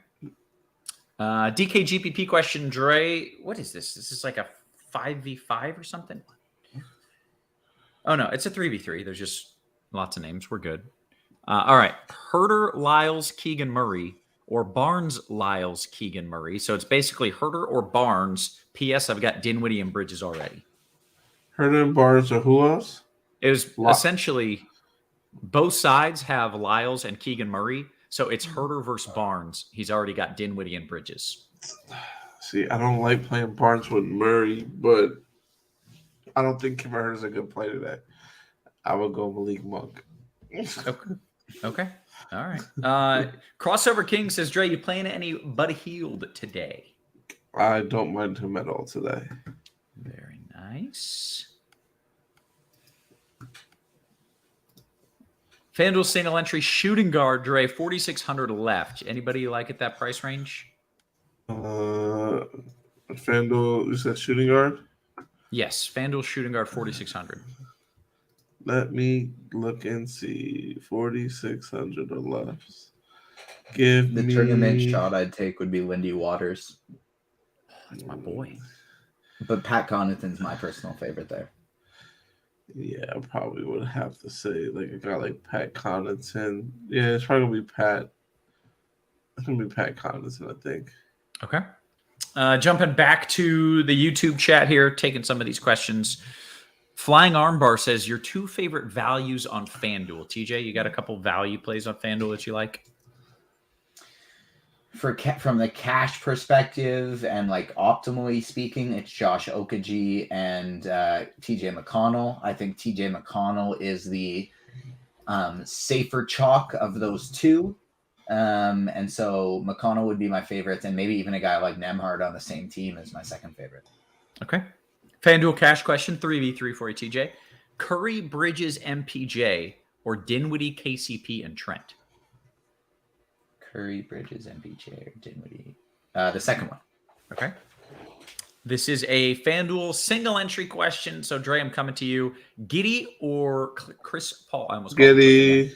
DK GPP question, Dre. What is this? This is like a 5v5 or something? Oh, no. It's a 3v3. There's just lots of names. We're good. All right. Herter, Lyles, Keegan Murray, or Barnes, Lyles, Keegan Murray. So it's basically Herter or Barnes. P.S. I've got Dinwiddie and Bridges already. Herter and Barnes or who else? It was essentially both sides have Lyles and Keegan Murray. So it's Herter versus Barnes. He's already got Dinwiddie and Bridges. See, I don't like playing Barnes with Murray, but I don't think Kevin Herter is a good play today. I would go Malik Monk. Okay. All right. Crossover King says, Dre, you playing any Bud Hield today? I don't mind him at all today. Very nice. FanDuel single entry shooting guard, Dre, 4,600 left. Anybody you like at that price range? FanDuel, you said shooting guard? Yes, FanDuel shooting guard, 4,600. Let me look and see. 4,600 or less. Give The me tournament shot I'd take would be Lindy Waters. That's my boy. But Pat Connaughton's my personal favorite there. Yeah, I probably would have to say like a guy like Pat Connaughton. Yeah, it's probably gonna be Pat. It's gonna be Pat Connaughton, I think. Okay. Jumping back to the YouTube chat here, taking some of these questions. Flying Armbar says your two favorite values on FanDuel. TJ, you got a couple value plays on FanDuel that you like? From the cash perspective and like optimally speaking, it's Josh Okogie and TJ McConnell. I think TJ McConnell is the safer chalk of those two. And so McConnell would be my favorite, and maybe even a guy like Nemhard on the same team is my second favorite. Okay. FanDuel cash question, 3v3 for you, TJ. Curry, Bridges, MPJ, or Dinwiddie, KCP, and Trent? Curry, Bridges, MPJ, or Dinwiddie. The second one. Okay. This is a FanDuel single entry question. So, Dre, I'm coming to you. Giddey or Chris Paul? I almost called Giddey.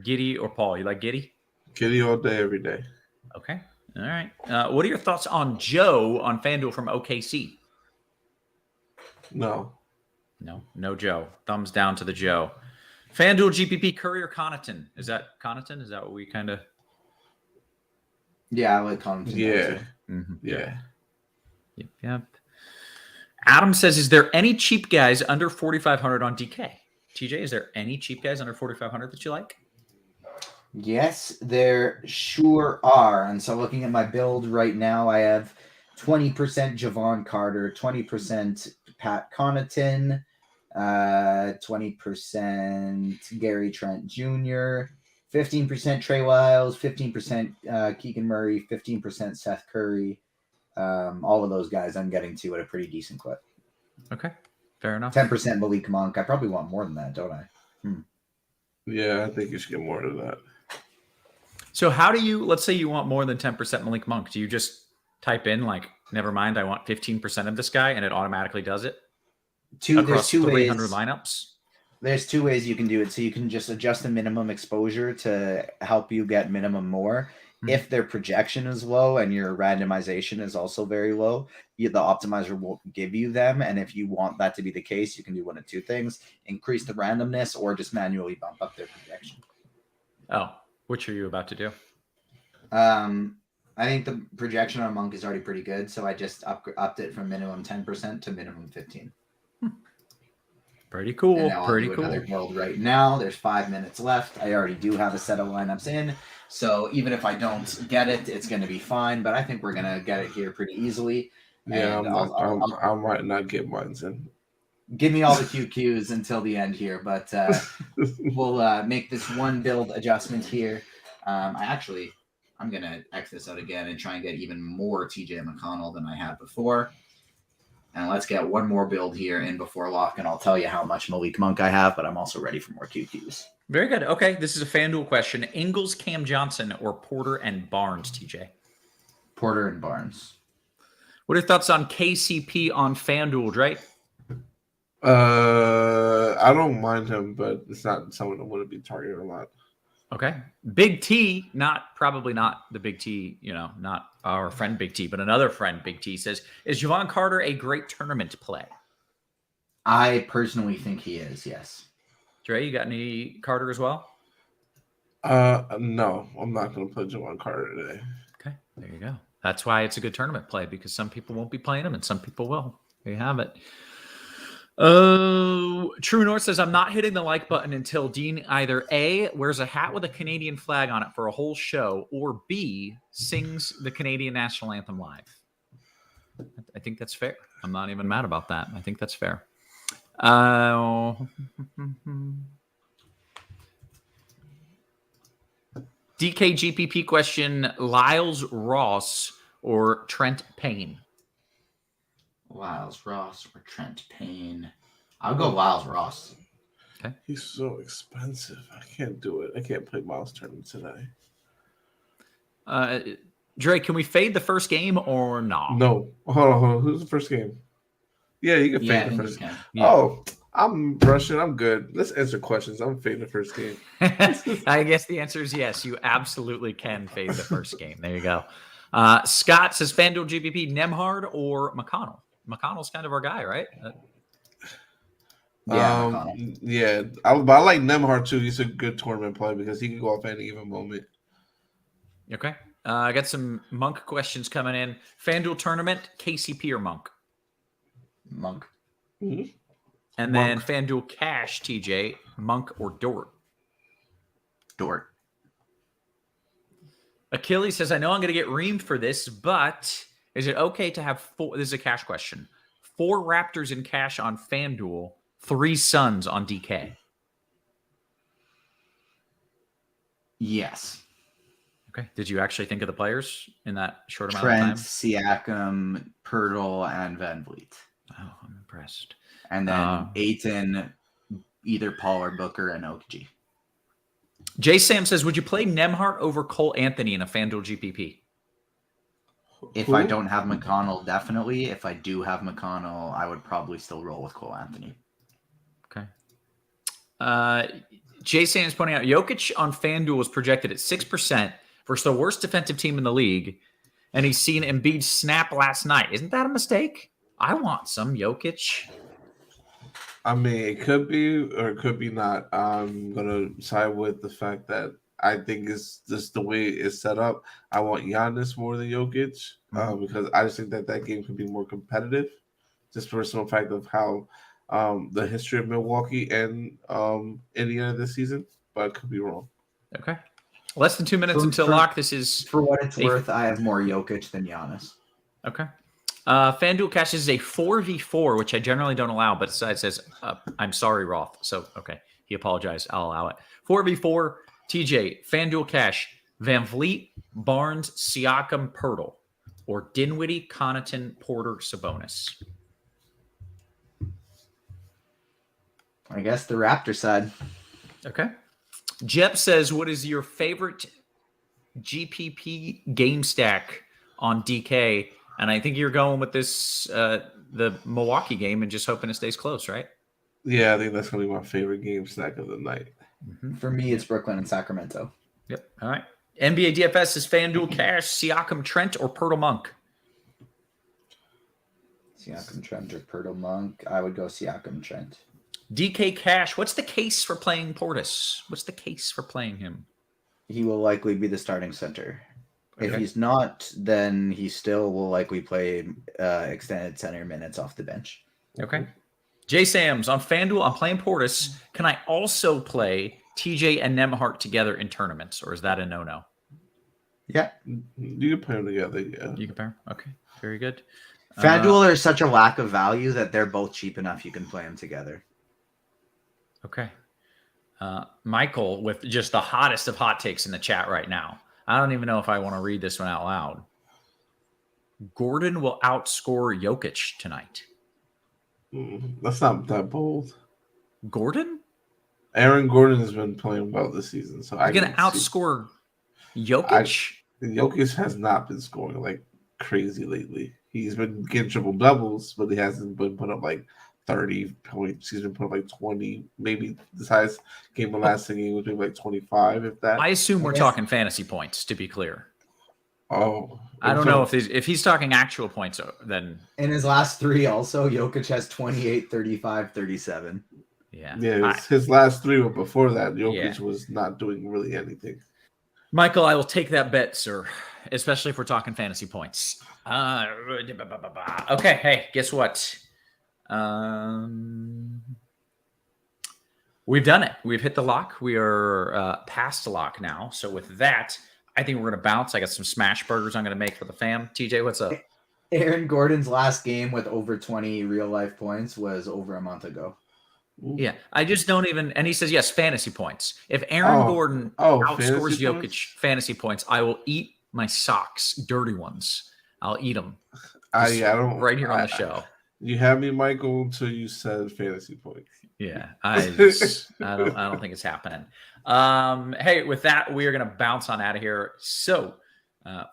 Giddey or Paul? You like Giddey? Giddey all day, every day. Okay. All right. What are your thoughts on Joe on FanDuel from OKC? No. No Joe. Thumbs down to the Joe. FanDuel GPP, Curry or Connaughton? Is that Connaughton? Is that what we kind of... Yeah, I like Connaughton. Yeah. Mm-hmm. Yeah. Yep. Adam says, is there any cheap guys under 4,500 on DK? TJ, is there any cheap guys under 4,500 that you like? Yes, there sure are. And so looking at my build right now, I have 20% Javon Carter, 20% Pat Connaughton, 20% Gary Trent Jr., 15% Trey Lyles, 15% Keegan Murray, 15% Seth Curry. All of those guys I'm getting to at a pretty decent clip. Okay, fair enough. 10% Malik Monk. I probably want more than that, don't I? Yeah, I think you should get more than that. So how do you, let's say you want more than 10% Malik Monk. Do you just type in like, never mind, I want 15% of this guy, and it automatically does it? There's two 300 ways. Lineups? There's two ways you can do it. So you can just adjust the minimum exposure to help you get minimum more. If their projection is low and your randomization is also very low, the optimizer won't give you them. And if you want that to be the case, you can do one of two things: increase the randomness or just manually bump up their projection. Oh, which are you about to do? I think the projection on Monk is already pretty good, so I just upped it from minimum 10% to minimum 15%. Pretty cool. And now Pretty I'll do cool. another build right now. There's 5 minutes left. I already do have a set of lineups in. So even if I don't get it, it's going to be fine. But I think we're going to get it here pretty easily. Yeah, And I might not get mine in. Give me all the QQs until the end here, but we'll make this one build adjustment here. I'm going to X this out again and try and get even more TJ McConnell than I had before. And let's get one more build here in before lock, and I'll tell you how much Malik Monk I have, but I'm also ready for more QQs. Very good. Okay, this is a FanDuel question. Ingles, Cam Johnson, or Porter and Barnes, TJ? Porter and Barnes. What are your thoughts on KCP on FanDuel, right? I don't mind him, but it's not someone I want to be targeted a lot. Okay. Big T, probably not the Big T, not our friend Big T, but another friend Big T says, is Javon Carter a great tournament play? I personally think he is, yes. Dre, you got any Carter as well? No, I'm not going to play Javon Carter today. Okay, there you go. That's why it's a good tournament play, because some people won't be playing him and some people will. There you have it. True North says, I'm not hitting the like button until Dean either A, wears a hat with a Canadian flag on it for a whole show, or B, sings the Canadian national anthem live. I think that's fair. I'm not even mad about that. I think that's fair. DKGPP question, Lyles Ross or Trent Payne? Lyles Ross or Trent Payne. I'll go Lyles Ross. Okay. He's so expensive. I can't do it. I can't play Miles Turner today. Drake, can we fade the first game or not? No. Hold on. Who's the first game? Yeah, you can fade the first game. Yeah. Oh, I'm rushing. I'm good. Let's answer questions. I'm fading the first game. I guess the answer is yes. You absolutely can fade the first game. There you go. Scott says, FanDuel GPP, Nemhard or McConnell? McConnell's kind of our guy, right? Yeah. I like Nemhard too. He's a good tournament play because he can go off any given moment. Okay. I got some Monk questions coming in. FanDuel tournament, KCP or Monk? Monk. Mm-hmm. And then FanDuel cash, TJ, Monk or Dort? Dort. Achilles says, I know I'm going to get reamed for this, but is it okay to have four? This is a cash question. 4 Raptors in cash on FanDuel, 3 Suns on DK. Yes. Okay. Did you actually think of the players in that short amount Trent, of time? Siakam, Pirtle, and Van Vliet. Oh, I'm impressed. And then Ayton, either Paul or Booker, and OG. Jay Sam says, would you play Nemhart over Cole Anthony in a FanDuel GPP? If I don't have McConnell, definitely. If I do have McConnell, I would probably still roll with Cole Anthony. Okay. Jay Sam is pointing out, Jokic on FanDuel is projected at 6% versus the worst defensive team in the league, and he's seen Embiid snap last night. Isn't that a mistake? I want some Jokic. I mean, it could be or it could be not. I'm going to side with the fact that I think it's just the way it's set up. I want Giannis more than Jokic because I just think that game could be more competitive just for some fact of how the history of Milwaukee and Indiana this season, but I could be wrong. Okay. Less than 2 minutes until lock. This is... For what it's worth, I have more Jokic than Giannis. Okay. FanDuel Cash is a 4v4, which I generally don't allow, but it says, I'm sorry, Roth. So, okay. He apologized. I'll allow it. 4v4, TJ, FanDuel Cash, Van Vliet, Barnes, Siakam, Pirtle, or Dinwiddie, Connaughton, Porter, Sabonis. I guess the Raptor side. Okay. Jep says, what is your favorite GPP game stack on DK? And I think you're going with this, the Milwaukee game, and just hoping it stays close, right? Yeah, I think that's going to be my favorite game stack of the night. Mm-hmm. For me, it's Brooklyn and Sacramento. Yep. All right. NBA DFS is FanDuel Cash, Siakam, Trent, or Pirtle Monk? Siakam, Trent, or Pirtle Monk. I would go Siakam, Trent. DK Cash, what's the case for playing Portis? What's the case for playing him? He will likely be the starting center. Okay. If he's not, then he still will likely play extended center minutes off the bench. Okay. Jay Sams, on FanDuel, I'm playing Portis. Can I also play TJ and Nemhart together in tournaments, or is that a no-no? Yeah. You can pair them together. Yeah. You compare? Okay, very good. FanDuel, there's such a lack of value that they're both cheap enough you can play them together. Okay. Michael with just the hottest of hot takes in the chat right now. I don't even know if I want to read this one out loud. Gordon will outscore Jokic tonight. That's not that bold. Gordon? Aaron Gordon has been playing well this season, so He's going to outscore Jokic? Jokic has not been scoring like crazy lately. He's been getting triple doubles, but he hasn't been put up like 30 points. He's been put up like 20. Maybe this highest game of last game was maybe like 25, if that. I assume we're talking fantasy points, to be clear. Oh, I don't know if he's talking actual points, then. In his last 3 also, Jokic has 28, 35, 37. Yeah. His last 3 were before that. Jokic was not doing really anything. Michael, I will take that bet, sir, especially if we're talking fantasy points. Okay, hey, guess what? We've done it. We've hit the lock. We are past the lock now. So with that, I think we're going to bounce. I got some smash burgers I'm going to make for the fam. TJ, what's up? Aaron Gordon's last game with over 20 real-life points was over a month ago. Yeah, I just don't even. And he says, yes, fantasy points. If Aaron Gordon outscores Jokic fantasy points, I will eat my socks, dirty ones. I'll eat them. I don't right here on the show. You had me, Michael, until you said fantasy points. Yeah, I don't think it's happening. Hey, with that, we are going to bounce on out of here. So,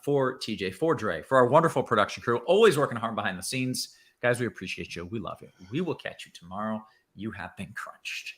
for TJ, for Dre, for our wonderful production crew, always working hard behind the scenes, guys, we appreciate you. We love you. We will catch you tomorrow. You have been crunched.